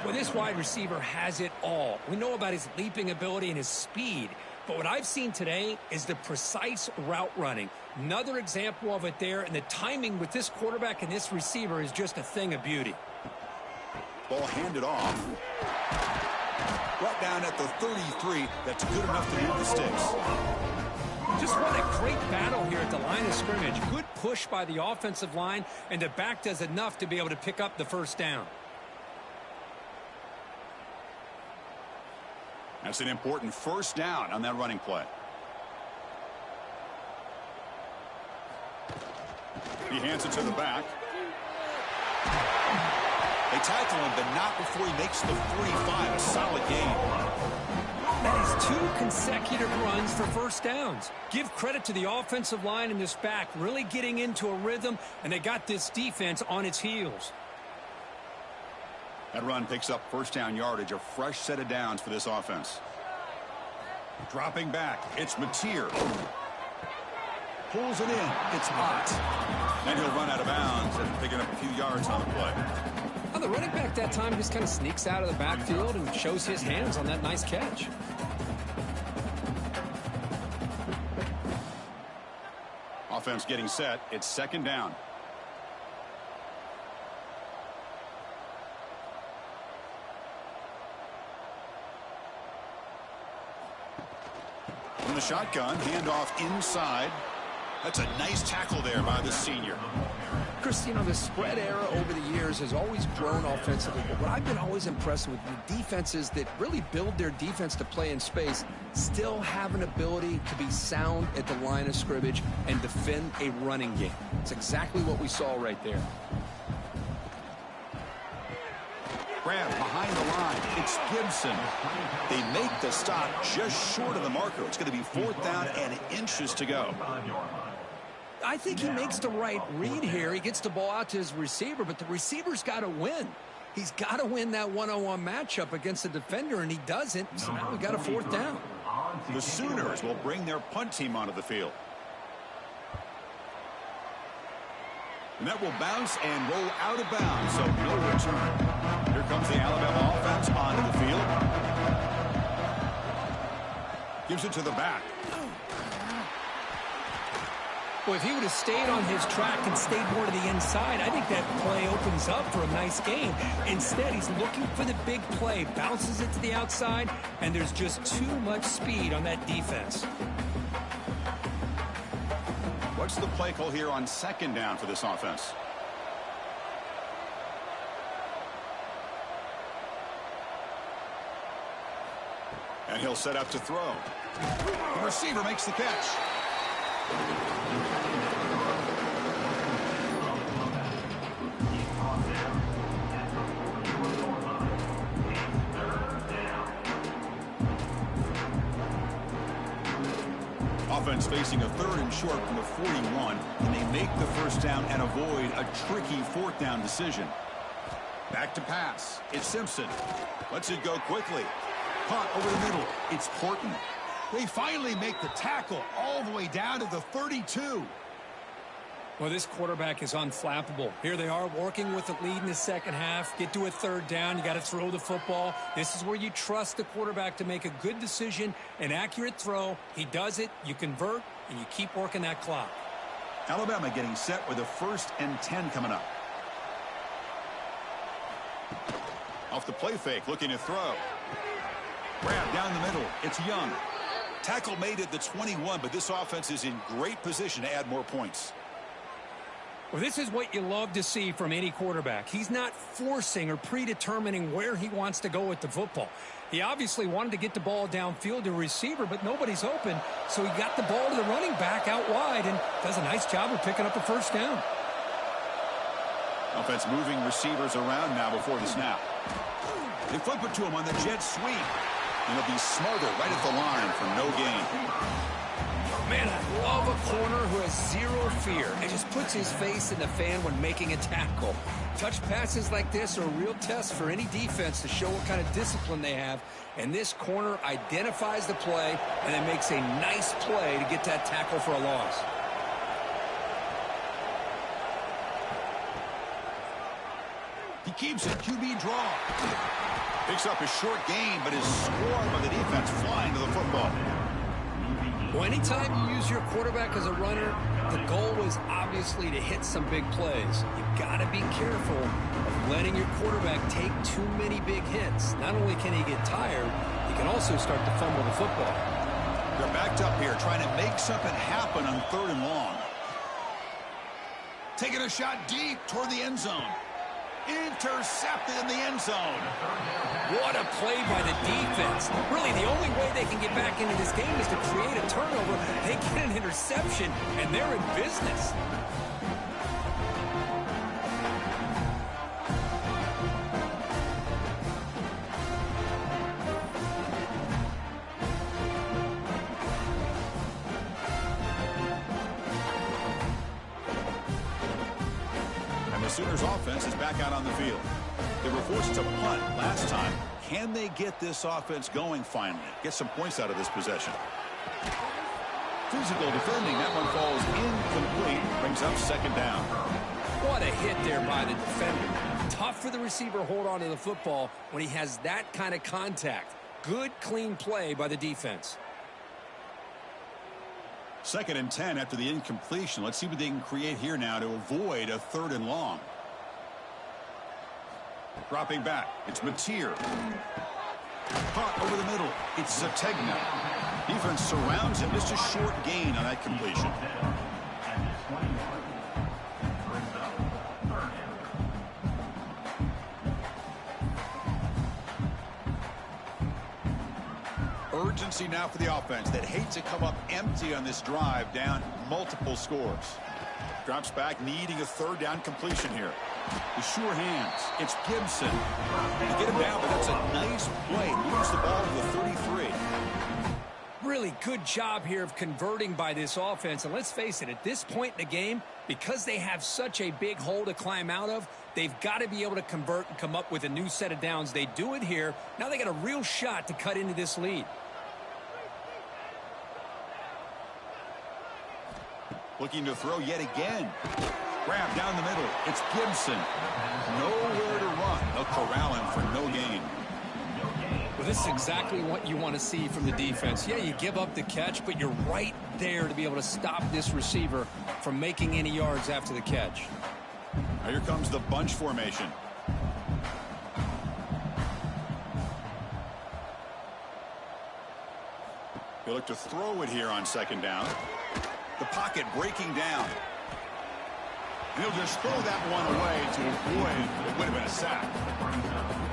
Well, this wide receiver has it all. We know about his leaping ability and his speed. But what I've seen today is the precise route running. Another example of it there. And the timing with this quarterback and this receiver is just a thing of beauty. Ball handed off. Brought down at the 33. That's good enough to move the sticks. Just what a great battle here at the line of scrimmage. Good push by the offensive line. And the back does enough to be able to pick up the 1st down. That's an important 1st down on that running play. He hands it to the back. They tackle him, but not before he makes the 45. A solid gain. That is 2 consecutive runs for 1st downs. Give credit to the offensive line and this back really getting into a rhythm, and they got this defense on its heels. That run picks up 1st down yardage, a fresh set of downs for this offense. Dropping back, it's Mateer. Pulls it in, it's Ott. And he'll run out of bounds and picking up a few yards on the play. Well, the running back that time just kind of sneaks out of the backfield and shows his hands on that nice catch. Offense getting set, it's 2nd down. From the shotgun, handoff inside. That's a nice tackle there by the senior. Chris, you know, the spread era over the years has always grown offensively, but what I've been always impressed with the defenses that really build their defense to play in space still have an ability to be sound at the line of scrimmage and defend a running game. It's exactly what we saw right there. Grab behind the line. It's Gibson. They make the stop just short of the marker. It's going to be 4th down and inches to go. I think he makes the right read here. He gets the ball out to his receiver, but the receiver's got to win. He's got to win that one-on-one matchup against the defender, and he doesn't. So now we got a 4th down. The Sooners will bring their punt team onto the field. And that will bounce and roll out of bounds, so no return. Here comes the Alabama offense onto the field. Gives it to the back. Well, if he would have stayed on his track and stayed more to the inside, I think that play opens up for a nice game. Instead, he's looking for the big play, bounces it to the outside, and there's just too much speed on that defense. What's the play call here on 2nd down for this offense? And he'll set up to throw. The receiver makes the catch. Offense facing a 3rd and short from the 41, and they make the 1st down and avoid a tricky 4th down decision. Back to pass. It's Simpson. Lets it go quickly. Caught over the middle. It's Horton. They finally make the tackle all the way down to the 32. Well, this quarterback is unflappable. Here they are working with the lead in the second half. Get to a 3rd down. You got to throw the football. This is where you trust the quarterback to make a good decision, an accurate throw. He does it. You convert, and you keep working that clock. Alabama getting set with a 1st and 10 coming up. Off the play fake, looking to throw. Grab down the middle. It's Young. Tackle made at the 21, but this offense is in great position to add more points. Well, this is what you love to see from any quarterback. He's not forcing or predetermining where he wants to go with the football. He obviously wanted to get the ball downfield to a receiver, but nobody's open, so he got the ball to the running back out wide and does a nice job of picking up a 1st down. Offense moving receivers around now before the snap. They flip it to him on the jet sweep. And he'll be smothered right at the line for no gain. Man, I love a corner who has zero fear and just puts his face in the fan when making a tackle. Touch passes like this are a real test for any defense to show what kind of discipline they have. And this corner identifies the play and then makes a nice play to get that tackle for a loss. He keeps it. QB draw. Picks up a short gain, but is scored by the defense flying to the football. Well, anytime you use your quarterback as a runner, the goal is obviously to hit some big plays. You've got to be careful of letting your quarterback take too many big hits. Not only can he get tired, he can also start to fumble the football. They're backed up here trying to make something happen on 3rd and long. Taking a shot deep toward the end zone. Intercepted in the end zone. What a play by the defense. Really, the only way they can get back into this game is to create a turnover. They get an interception, and they're in business. Sooners offense is back out on the field. They were forced to punt last time. Can they get this offense going finally? Get some points out of this possession. Physical defending. That one falls incomplete. Brings up 2nd down. What a hit there by the defender. Tough for the receiver to hold on to the football when he has that kind of contact. Good, clean play by the defense. 2nd and 10 after the incompletion. Let's see what they can create here now to avoid a 3rd and long. Dropping back. It's Mateer. Caught over the middle. It's Zategna. Defense surrounds him. Just a short gain on that completion. Urgency now for the offense that hates to come up empty on this drive, down multiple scores. Drops back, needing a third down completion here. The sure hands. It's Gibson. They get him down, but that's a nice play. Moves the ball to the 33. Really good job here of converting by this offense. And let's face it, at this point in the game, because they have such a big hole to climb out of, they've got to be able to convert and come up with a new set of downs. They do it here. Now they got a real shot to cut into this lead. Looking to throw yet again. Grab down the middle. It's Gibson. Nowhere to run. They'll corral him for no gain. Well, this is exactly what you want to see from the defense. Yeah, you give up the catch, but you're right there to be able to stop this receiver from making any yards after the catch. Now here comes the bunch formation. They look to throw it here on second down. The pocket breaking down. And he'll just throw that one away to avoid what would have been a sack.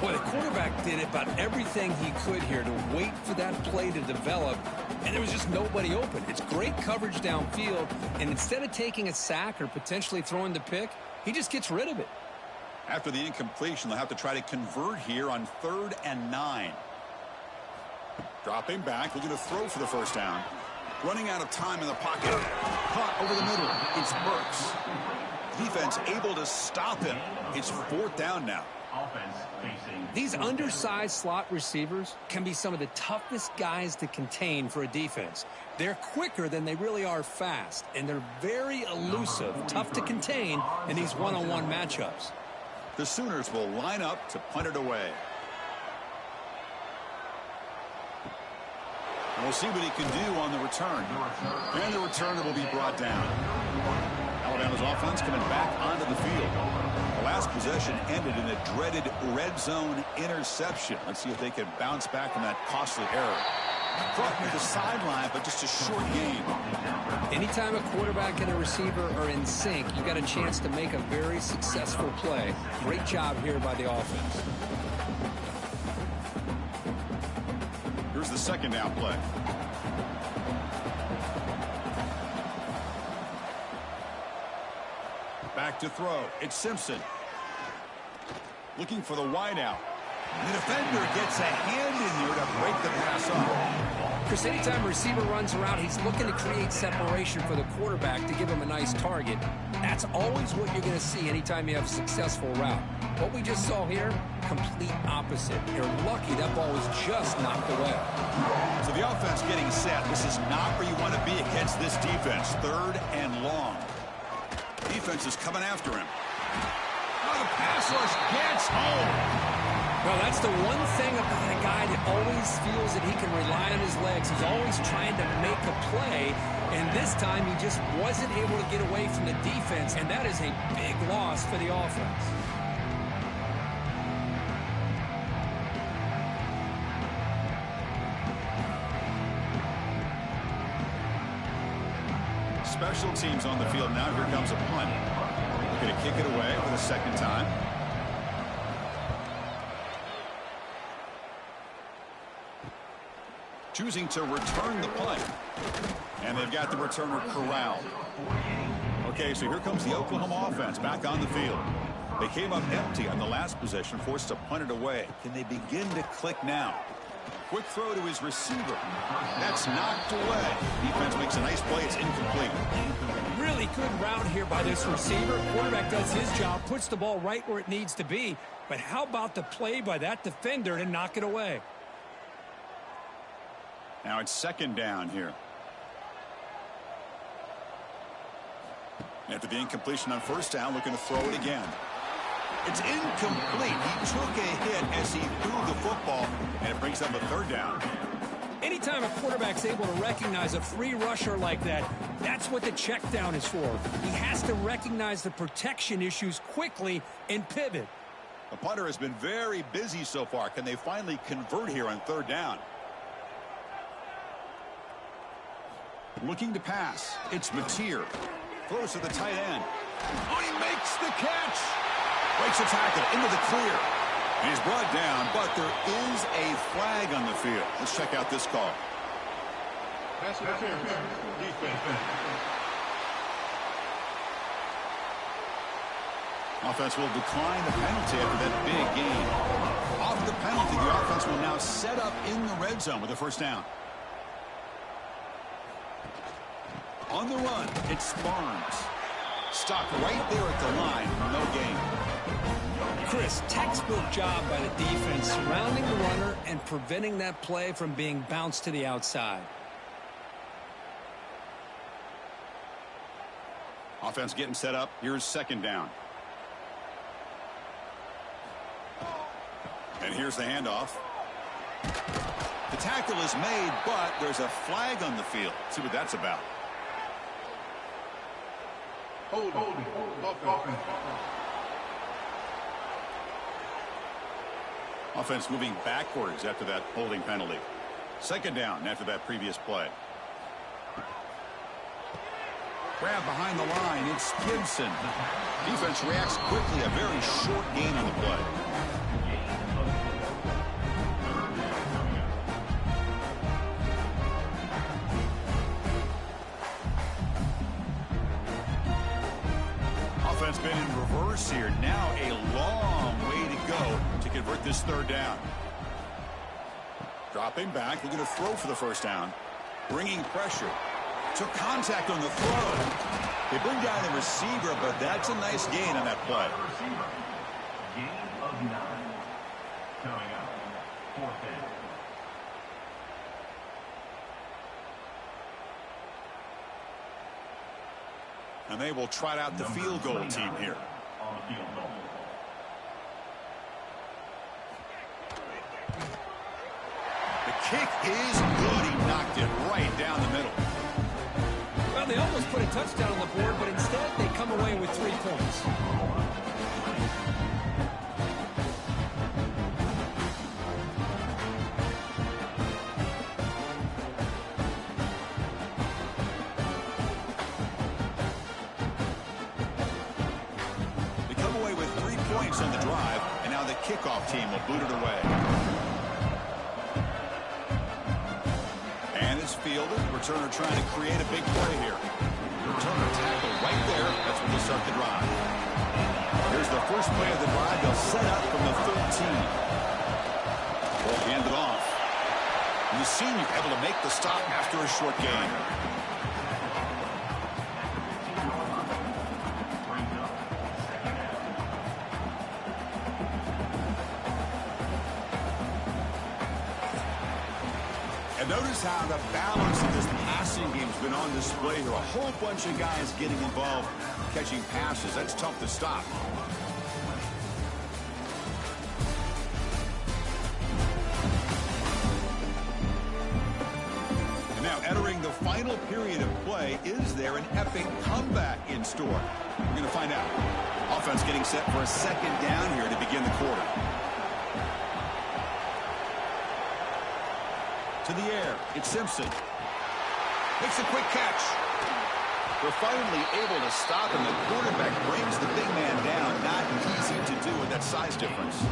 Boy, the quarterback did about everything he could here to wait for that play to develop, and there was just nobody open. It's great coverage downfield, and instead of taking a sack or potentially throwing the pick, he just gets rid of it. After the incompletion, they'll have to try to convert here on 3rd and 9. Dropping back, looking to throw for the first down. Running out of time in the pocket. Caught over the middle. It's Burks. Defense able to stop him. It's 4th down now. These undersized slot receivers can be some of the toughest guys to contain for a defense. They're quicker than they really are fast, and they're very elusive, tough to contain in these one-on-one matchups. The Sooners will line up to punt it away. And we'll see what he can do on the return. And the returner will be brought down. Alabama's offense coming back onto the field. The last possession ended in a dreaded red zone interception. Let's see if they can bounce back from that costly error. Brought near the sideline, but just a short game. Anytime a quarterback and a receiver are in sync, you got a chance to make a very successful play. Great job here by the offense. Here's the second down play. Back to throw. It's Simpson. Looking for the wideout. The defender gets a hand in there to break the pass off. Chris, anytime a receiver runs around, he's looking to create separation for the quarterback to give him a nice target. That's always what you're going to see anytime you have a successful route. What we just saw here, complete opposite. You're lucky that ball was just knocked away. So the offense getting set. This is not where you want to be against this defense. 3rd and long. Defense is coming after him. Oh, the pass rush gets home. Well, that's the one thing about a guy that always feels that he can rely on his legs. He's always trying to make a play, and this time he just wasn't able to get away from the defense, and that is a big loss for the offense. Special teams on the field now. Here comes a punt. Going to kick it away for the second time. Choosing to return the punt. And they've got the returner corralled. Okay, so here comes the Oklahoma offense back on the field. They came up empty on the last possession, forced to punt it away. Can they begin to click now? Quick throw to his receiver. That's knocked away. Defense makes a nice play. It's incomplete. Really good route here by this receiver. Quarterback does his job, puts the ball right where it needs to be. But how about the play by that defender to knock it away? Now it's second down here. After the incompletion on first down, looking to throw it again. It's incomplete. He took a hit as he threw the football, and it brings up a 3rd down. Anytime a quarterback's able to recognize a free rusher like that, that's what the check down is for. He has to recognize the protection issues quickly and pivot. The punter has been very busy so far. Can they finally convert here on 3rd down? Looking to pass. It's Mateer. Throws to the tight end. Oh, he makes the catch. Breaks the tackle into the clear. And he's brought down, but there is a flag on the field. Let's check out this call. Pass interference. Defense. Offense will decline the penalty after that big gain. Off the penalty, the offense will now set up in the red zone with a first down. On the run, it's Barnes. Stopped right there at the line. No gain. Chris, textbook job by the defense surrounding the runner and preventing that play from being bounced to the outside. Offense getting set up. Here's second down. And here's the handoff. The tackle is made, but there's a flag on the field. See what that's about. Hold. Offense moving backwards after that holding penalty. Second down after that previous play. Grab behind the line. It's Gibson. Defense reacts quickly. A very short gain on the play. Offense been in reverse here. Now a long way to go to convert this third down. Dropping back, looking to throw for the first down. Bringing pressure. Took contact on the throw. They bring down the receiver, but that's a nice gain on that play. Gain of 9. Coming up, 4th down. And they will trot out the field goal team here. On the field goal. The kick is good. He knocked it right down the middle. Well, they almost put a touchdown on the board, but instead they come away with 3 points. They come away with 3 points on the drive, and now the kickoff team will boot it away. And it's fielded. Returner trying to create a big play here. Returner tackle right there. That's when they start the drive. Here's the first play of the drive. They'll set up from the 13. Ball handed off. And the senior able to make the stop after a short gain. And notice how the balance of this passing game has been on display here. A whole bunch of guys getting involved, catching passes. That's tough to stop. And now entering the final period of play, is there an epic comeback in store? We're going to find out. Offense getting set for a second down here to begin the quarter. To the air, it's Simpson. Makes a quick catch. They're finally able to stop him. The quarterback brings the big man down. Not easy to do with that size difference.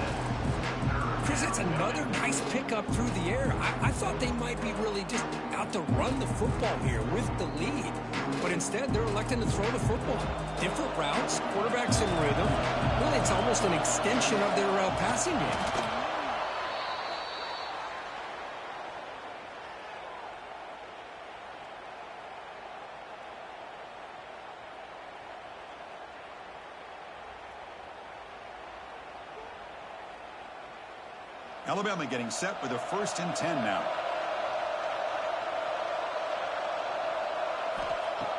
Chris, it's another nice pickup through the air. I thought they might be really just out to run the football here with the lead. But instead, they're electing to throw the football. Different routes, quarterbacks in rhythm. Really, it's almost an extension of their passing game. Alabama getting set with a 1st and 10 now.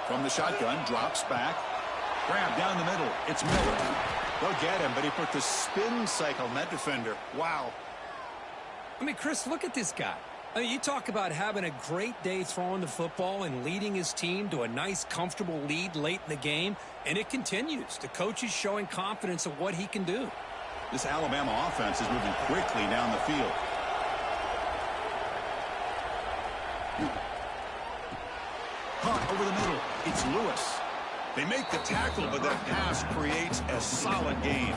From the shotgun, drops back. Grab down the middle. It's Miller. They'll get him, but he put the spin cycle on that defender. Wow. I mean, Chris, look at this guy. I mean, you talk about having a great day throwing the football and leading his team to a nice, comfortable lead late in the game, and it continues. The coach is showing confidence of what he can do. This Alabama offense is moving quickly down the field. Caught over the middle. It's Lewis. They make the tackle, but that pass creates a solid gain.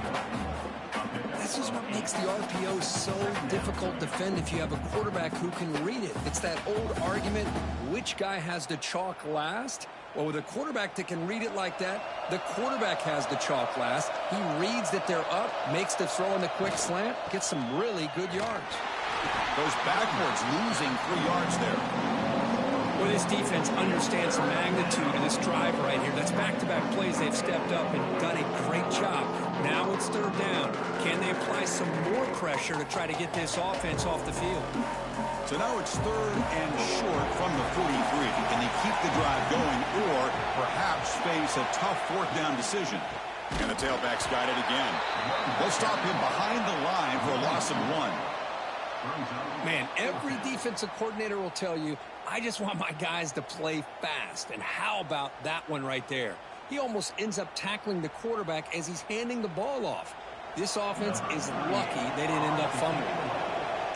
This is what makes the RPO so difficult to defend if you have a quarterback who can read it. It's that old argument, which guy has the chalk last? Well, with a quarterback that can read it like that, the quarterback has the chalk last. He reads that they're up, makes the throw in the quick slant, gets some really good yards. Goes backwards, losing 3 yards there. Well, this defense understands the magnitude of this drive right here. That's back-to-back plays. They've stepped up and done a great job. Now it's third down. Can they apply some more pressure to try to get this offense off the field? So now it's third and short from the 43. Can they keep the drive going or perhaps face a tough fourth down decision? And the tailback's got it again. They'll stop him behind the line for a loss of 1. Man, every defensive coordinator will tell you, I just want my guys to play fast. And how about that one right there? He almost ends up tackling the quarterback as he's handing the ball off. This offense is lucky they didn't end up fumbling.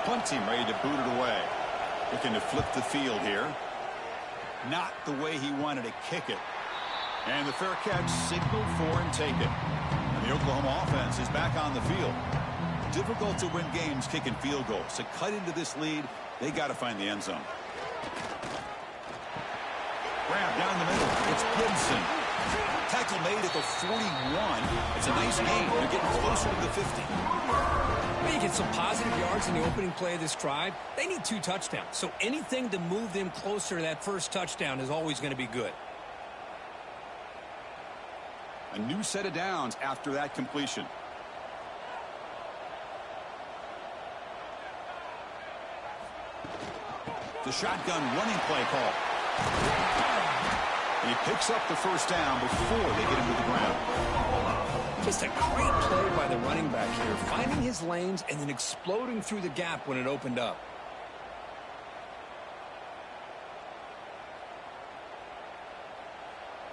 Punt team ready to boot it away. Looking to flip the field here. Not the way he wanted to kick it. And the fair catch signaled for and taken. And the Oklahoma offense is back on the field. Difficult to win games kicking field goals. To cut into this lead, they got to find the end zone. Grab down the middle. It's Gibson. Tackle made at the 41. It's a nice gain. They're getting closer to the 50. You get some positive yards in the opening play of this drive. They need 2 touchdowns. So anything to move them closer to that first touchdown is always going to be good. A new set of downs after that completion. The shotgun running play call. And he picks up the first down before they get him to the ground. Just a great play by the running back here, finding his lanes and then exploding through the gap when it opened up.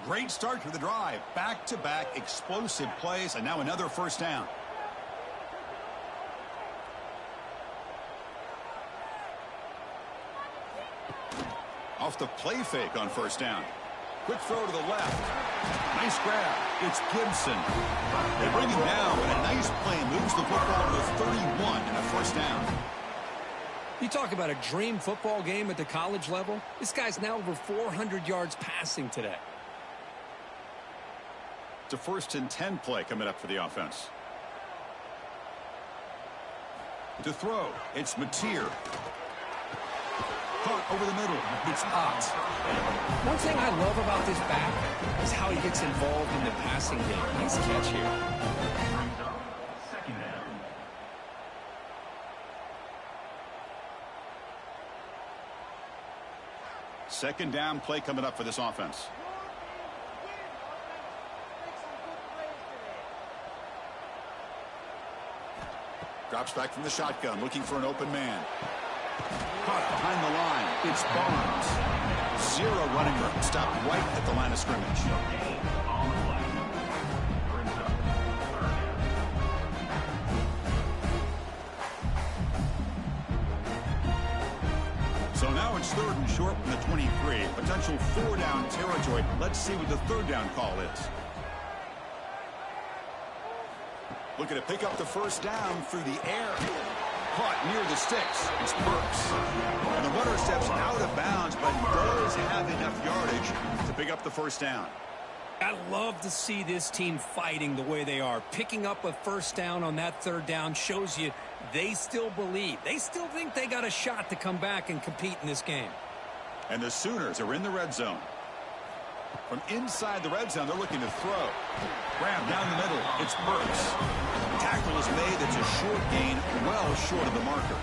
Great start to the drive. Back-to-back explosive plays, and now another first down. Off the play fake on first down. Quick throw to the left. Nice grab. It's Gibson. They bring him down, but a nice play moves the football to the 31 and a first down. You talk about a dream football game at the college level. This guy's now over 400 yards passing today. It's a 1st and 10 play coming up for the offense. To throw, it's Mateer. Caught over the middle. It's Ott. One thing I love about this back is how he gets involved in the passing game. Nice catch here. Second down. Second down play coming up for this offense. Drops back from the shotgun, looking for an open man. Caught behind the line. It's Barnes. 0 running room. Stopped right at the line of scrimmage. So now it's 3rd and short from the 23. Potential 4-down territory. Let's see what the 3rd down call is. Looking to pick up the first down through the air. Caught near the sticks. It's Burks. And the runner steps out of bounds, but does have enough yardage to pick up the first down. I love to see this team fighting the way they are. Picking up a first down on that 3rd down shows you they still believe. They still think they got a shot to come back and compete in this game. And the Sooners are in the red zone. From inside the red zone, they're looking to throw. Grab down the middle. It's Burks. Tackle is made. That's a short gain, well short of the marker.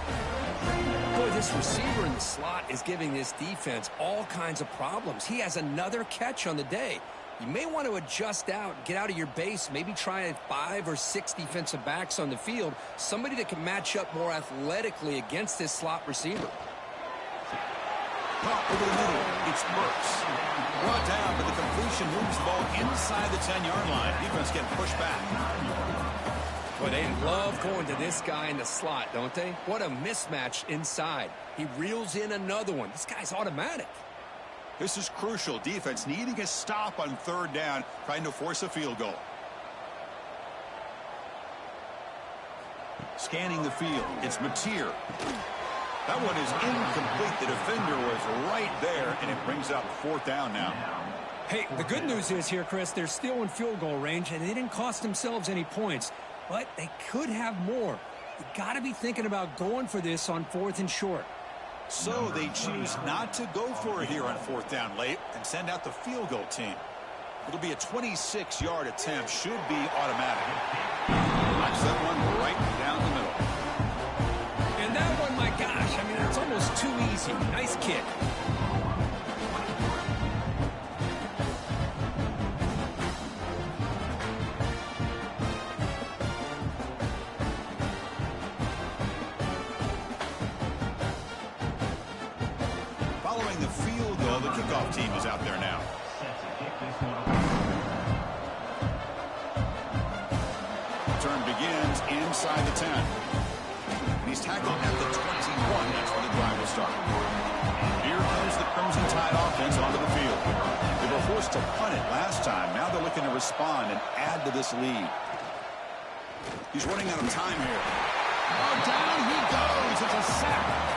Boy, this receiver in the slot is giving this defense all kinds of problems. He has another catch on the day. You may want to adjust out, get out of your base, maybe try 5 or 6 defensive backs on the field, somebody that can match up more athletically against this slot receiver. Caught over the middle. It's Burks. Brought down, but the completion moves the ball inside the 10-yard line. Defense getting pushed back. Boy, they love going to this guy in the slot, don't they? What a mismatch inside. He reels in another one. This guy's automatic. This is crucial. Defense needing a stop on 3rd down, trying to force a field goal. Scanning the field, it's Mateer. That one is incomplete. The defender was right there, and it brings up 4th down now. Hey, the good news is here, Chris, they're still in field goal range, and they didn't cost themselves any points, but they could have more. You got to be thinking about going for this on 4th and short. So they choose not to go for it here on 4th down late and send out the field goal team. It'll be a 26-yard attempt. Should be automatic. Knocks that one right down the middle. And that one, my gosh, I mean, that's almost too easy. Nice kick. Following the field goal, the kickoff team is out there now. Turn begins inside the 10. And he's tackled at the 21. That's where the drive will start. Here comes the Crimson Tide offense onto the field. They were forced to punt it last time. Now they're looking to respond and add to this lead. He's running out of time here. Oh, down he goes. It's a sack.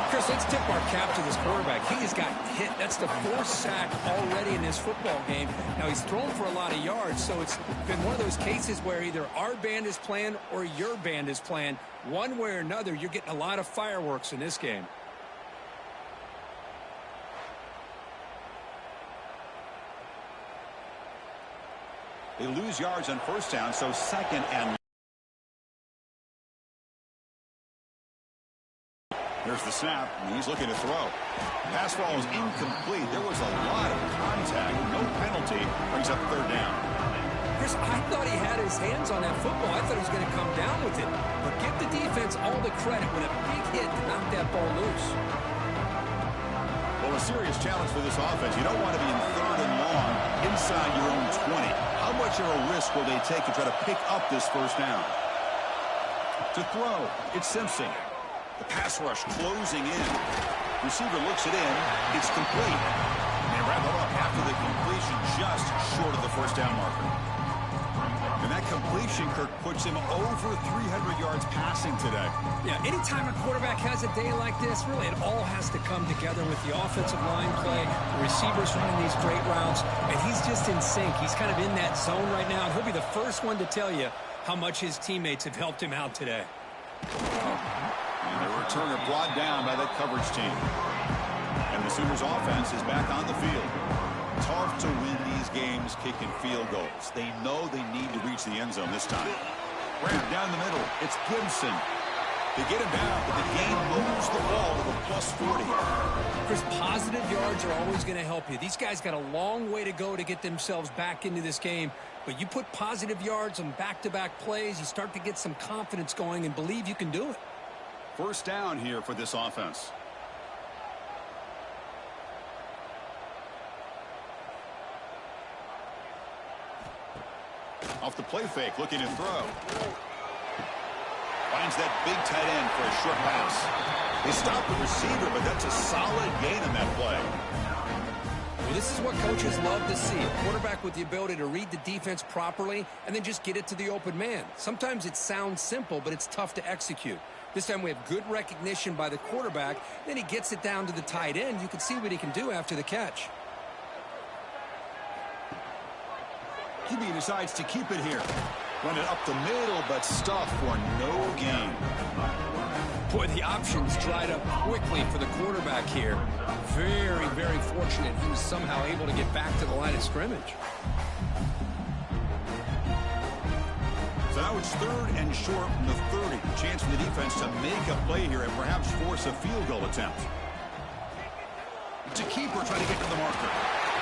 Chris, let's tip our cap to this quarterback. He has got hit. That's the 4th sack already in this football game. Now, he's thrown for a lot of yards, so it's been one of those cases where either our band is playing or your band is playing. One way or another, you're getting a lot of fireworks in this game. They lose yards on 1st down, so 2nd and there's the snap, and he's looking to throw. Pass ball is incomplete. There was a lot of contact. No penalty. Brings up 3rd down. Chris, I thought he had his hands on that football. I thought he was going to come down with it. But give the defense all the credit with a big hit to knock that ball loose. Well, a serious challenge for this offense. You don't want to be in 3rd and long inside your own 20. How much of a risk will they take to try to pick up this 1st down? To throw, it's Simpson. The pass rush closing in. Receiver looks it in. It's complete. And they wrap it up after the completion just short of the 1st down marker. And that completion, Kirk, puts him over 300 yards passing today. Yeah, anytime a quarterback has a day like this, really it all has to come together with the offensive line play, the receivers running these great routes, and he's just in sync. He's kind of in that zone right now, and he'll be the first one to tell you how much his teammates have helped him out today. And the returner brought down by that coverage team. And the Sooners offense is back on the field. Tough to win these games kicking field goals. They know they need to reach the end zone this time. Grab down the middle. It's Gibson. They get him down, but the game moves the ball to the +40. Chris, positive yards are always going to help you. These guys got a long way to go to get themselves back into this game. But you put positive yards on back-to-back plays, you start to get some confidence going and believe you can do it. 1st down here for this offense. Off the play fake, looking to throw. Finds that big tight end for a short pass. They stop the receiver, but that's a solid gain on that play. Well, this is what coaches love to see. A quarterback with the ability to read the defense properly and then just get it to the open man. Sometimes it sounds simple, but it's tough to execute. This time we have good recognition by the quarterback. Then he gets it down to the tight end. You can see what he can do after the catch. QB decides to keep it here. Run it up the middle, but stuff for no gain. Boy, the options dried up quickly for the quarterback here. Very, very fortunate he was somehow able to get back to the line of scrimmage. So now it's 3rd and short from the 30. Chance for the defense to make a play here and perhaps force a field goal attempt. It's a keeper trying to get to the marker.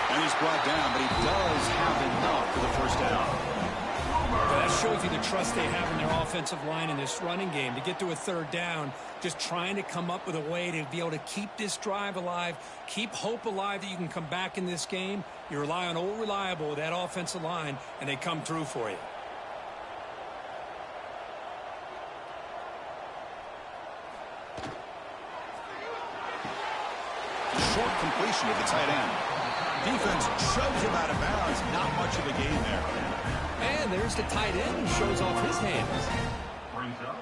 And he's brought down, but he does have enough for the 1st down. Well, that shows you the trust they have in their offensive line in this running game. To get to a 3rd down, just trying to come up with a way to be able to keep this drive alive, keep hope alive that you can come back in this game. You rely on old reliable with that offensive line, and they come through for you. Short completion of the tight end. Defense shoves him out of bounds. Not much of a gain there. And there's the tight end who shows off his hands. Brings up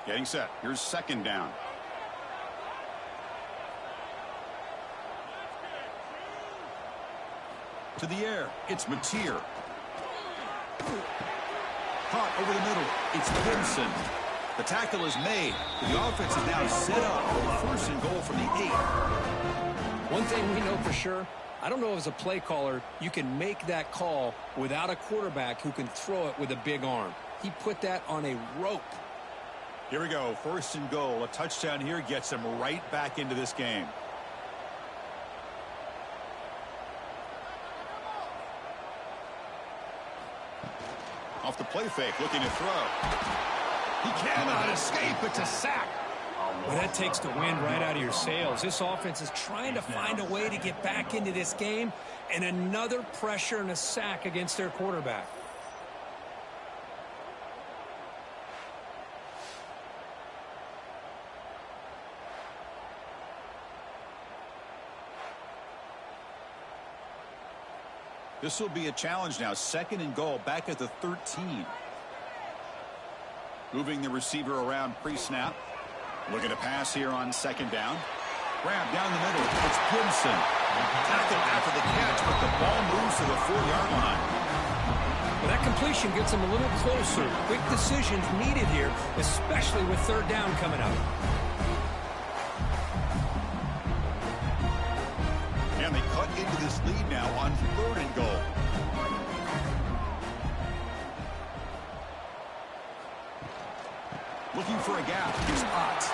Getting set. Here's second down. To the air. It's Mateer. Caught over the middle. It's Gibson. The tackle is made. The offense is now set up for first and goal from the 8. One thing we know for sure, I don't know as a play caller, you can make that call without a quarterback who can throw it with a big arm. He put that on a rope. Here we go. First and goal. A touchdown here gets him right back into this game. Off the play fake, looking to throw. He cannot escape. It's a sack. Well, that takes the wind right out of your sails. This offense is trying to find a way to get back into this game, and another pressure and a sack against their quarterback. This will be a challenge now. Second and goal back at the 13. Moving the receiver around pre-snap. Looking to pass here on second down. Grab down the middle. It's Gibson. Tackle after the catch, but the ball moves to the 4-yard line. Well, that completion gets him a little closer. Quick decisions needed here, especially with third down coming up. And they cut into this lead now on third and goal. Looking for a gap. Here's Potts.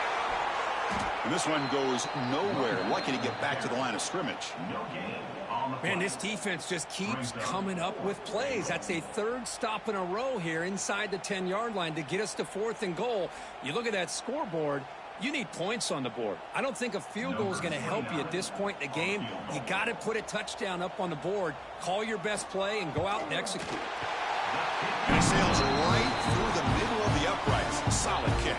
And this one goes nowhere. Lucky to get back to the line of scrimmage. Man, this defense just keeps coming up with plays. That's a third stop in a row here inside the 10-yard line to get us to fourth and goal. You look at that scoreboard, you need points on the board. I don't think a field goal is going to help you at this point in the game. You got to put a touchdown up on the board, call your best play, and go out and execute. And he sails right through the middle of the uprights. Solid kick.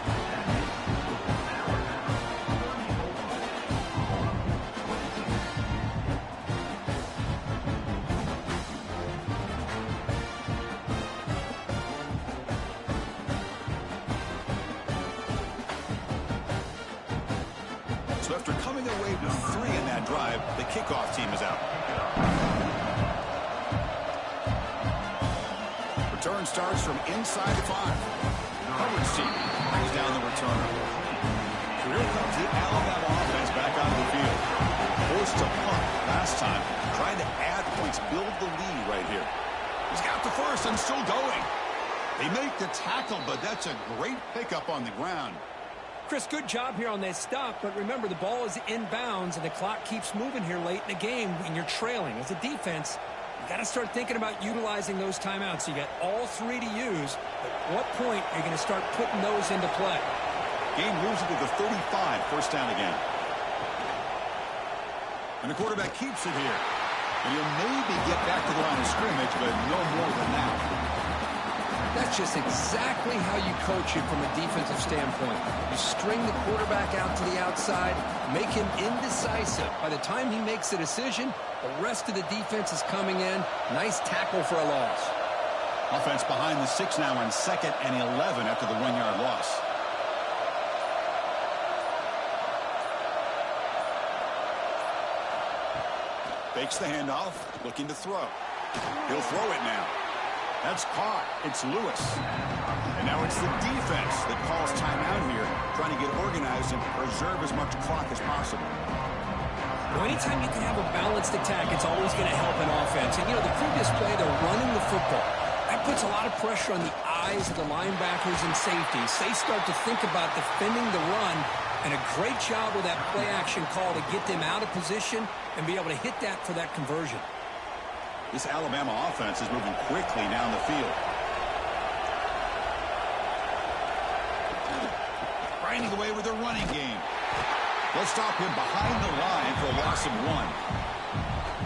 So after coming away with 3 in that drive, the kickoff team is out. Return starts from inside the 5. Coverage team brings down the return. So here comes the Alabama offense back onto the field. Forced to punt last time, trying to add points, build the lead right here. He's got the first and still going. They make the tackle, but that's a great pickup on the ground. Chris, good job here on that stop, but remember the ball is inbounds and the clock keeps moving here late in the game when you're trailing. As a defense, you got to start thinking about utilizing those timeouts. You got all 3 to use. At what point are you going to start putting those into play? Game moves it to the 35, first down again. And the quarterback keeps it here. And he'll maybe get back to the line of scrimmage, but no more than that. That's just exactly how you coach it from a defensive standpoint. You string the quarterback out to the outside, make him indecisive. By the time he makes the decision, the rest of the defense is coming in. Nice tackle for a loss. Offense behind the 6 now on 2nd and 11 after the 1-yard loss. Fakes the handoff, looking to throw. He'll throw it now. That's caught. It's Lewis. And now it's the defense that calls timeout here, trying to get organized and preserve as much clock as possible. Well, anytime you can have a balanced attack, it's always going to help an offense. And, you know, the previous play, they're running the football. That puts a lot of pressure on the eyes of the linebackers and safeties. They start to think about defending the run, and a great job with that play-action call to get them out of position and be able to hit that for that conversion. This Alabama offense is moving quickly down the field. Grinding away with their running game. They'll stop him behind the line for a loss of 1.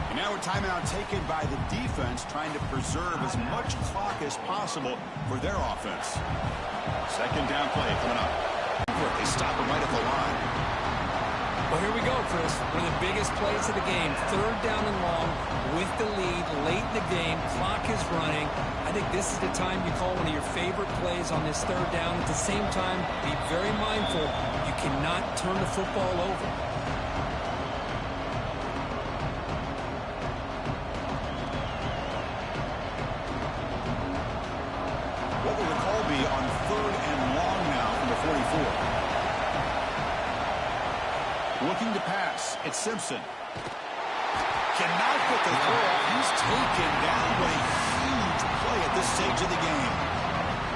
And now a timeout taken by the defense, trying to preserve as much clock as possible for their offense. Second down play coming up. They stop him right at the line. Well, here we go, Chris. One of the biggest plays of the game. 3rd down and long with the lead late in the game. Clock is running. I think this is the time you call one of your favorite plays on this 3rd down. At the same time, be very mindful. You cannot turn the football over. What will the call be on 3rd and long now from the 44? Looking to pass. It's Simpson. Cannot put the throw off. He's taken down. What a huge play at this stage of the game.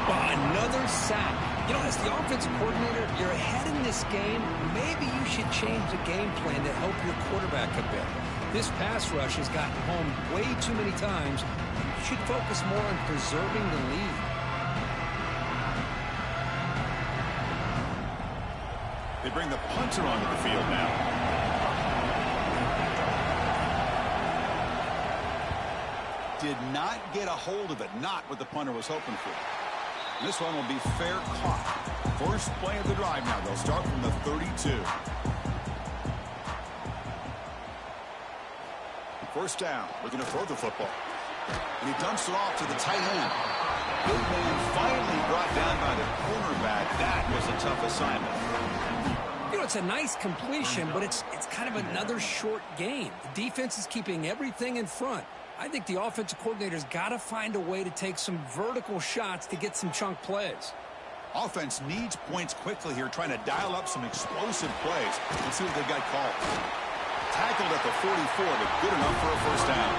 Well, another sack. You know, as the offensive coordinator, you're ahead in this game. Maybe you should change the game plan to help your quarterback a bit. This pass rush has gotten home way too many times. You should focus more on preserving the lead. They bring the punter onto the field now. Did not get a hold of it. Not what the punter was hoping for. This one will be fair caught. First play of the drive now. They'll start from the 32. First down. Looking to throw the football. And he dumps it off to the tight end. Big man finally brought down by the cornerback. That was a tough assignment. You know, it's a nice completion, but it's kind of another short game. The defense is keeping everything in front. I think the offensive coordinator's got to find a way to take some vertical shots to get some chunk plays. Offense needs points quickly here, trying to dial up some explosive plays. Let's see what they've got called. Tackled at the 44, but good enough for a first down.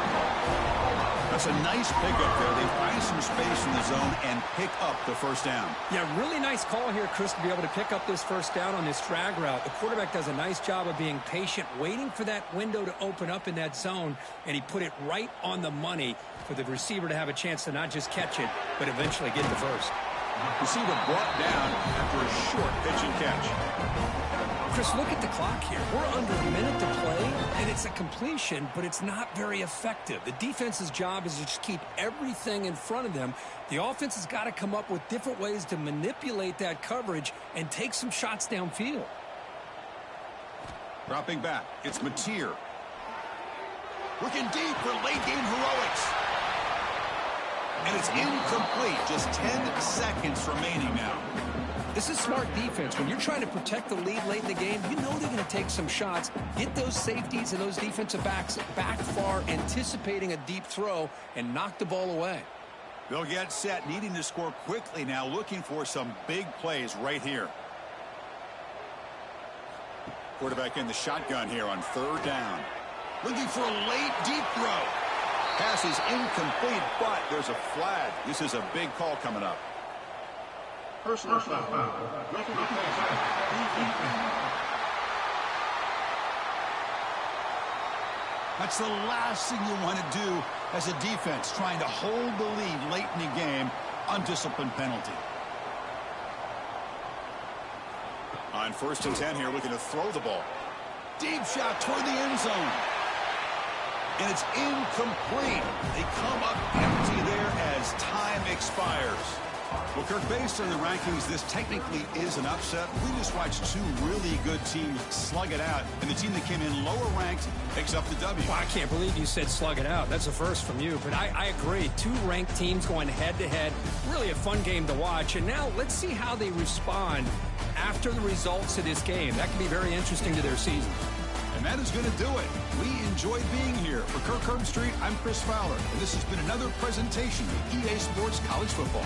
That's a nice pickup there. They find some space in the zone and pick up the first down. Yeah, really nice call here, Chris, to be able to pick up this first down on this drag route. The quarterback does a nice job of being patient, waiting for that window to open up in that zone, and he put it right on the money for the receiver to have a chance to not just catch it, but eventually get the first. Receiver brought down after a short pitch and catch. Chris, look at the clock here. We're under a minute to play, and it's a completion, but it's not very effective. The defense's job is to just keep everything in front of them. The offense has got to come up with different ways to manipulate that coverage and take some shots downfield. Dropping back, it's Mateer. Looking deep for late-game heroics. And it's incomplete. Just 10 seconds remaining now. This is smart defense. When you're trying to protect the lead late in the game, you know they're going to take some shots, get those safeties and those defensive backs back far, anticipating a deep throw, and knock the ball away. They'll get set, needing to score quickly now, looking for some big plays right here. Quarterback in the shotgun here on 3rd down. Looking for a late deep throw. Pass is incomplete, but there's a flag. This is a big call coming up. Personal foul. That's the last thing you want to do as a defense, trying to hold the lead late in the game. Undisciplined penalty. On 1st and 10 here, looking to throw the ball. Deep shot toward the end zone. And it's incomplete. They come up empty there as time expires. Well, Kirk, based on the rankings, this technically is an upset. We just watched two really good teams slug it out, and the team that came in lower ranked picks up the W. Well, I can't believe you said slug it out. That's a first from you, but I agree. Two ranked teams going head-to-head. Really a fun game to watch. And now let's see how they respond after the results of this game. That can be very interesting to their season. And that is going to do it. We enjoyed being here. For Kirk Herbstreit, I'm Chris Fowler, and this has been another presentation of EA Sports College Football.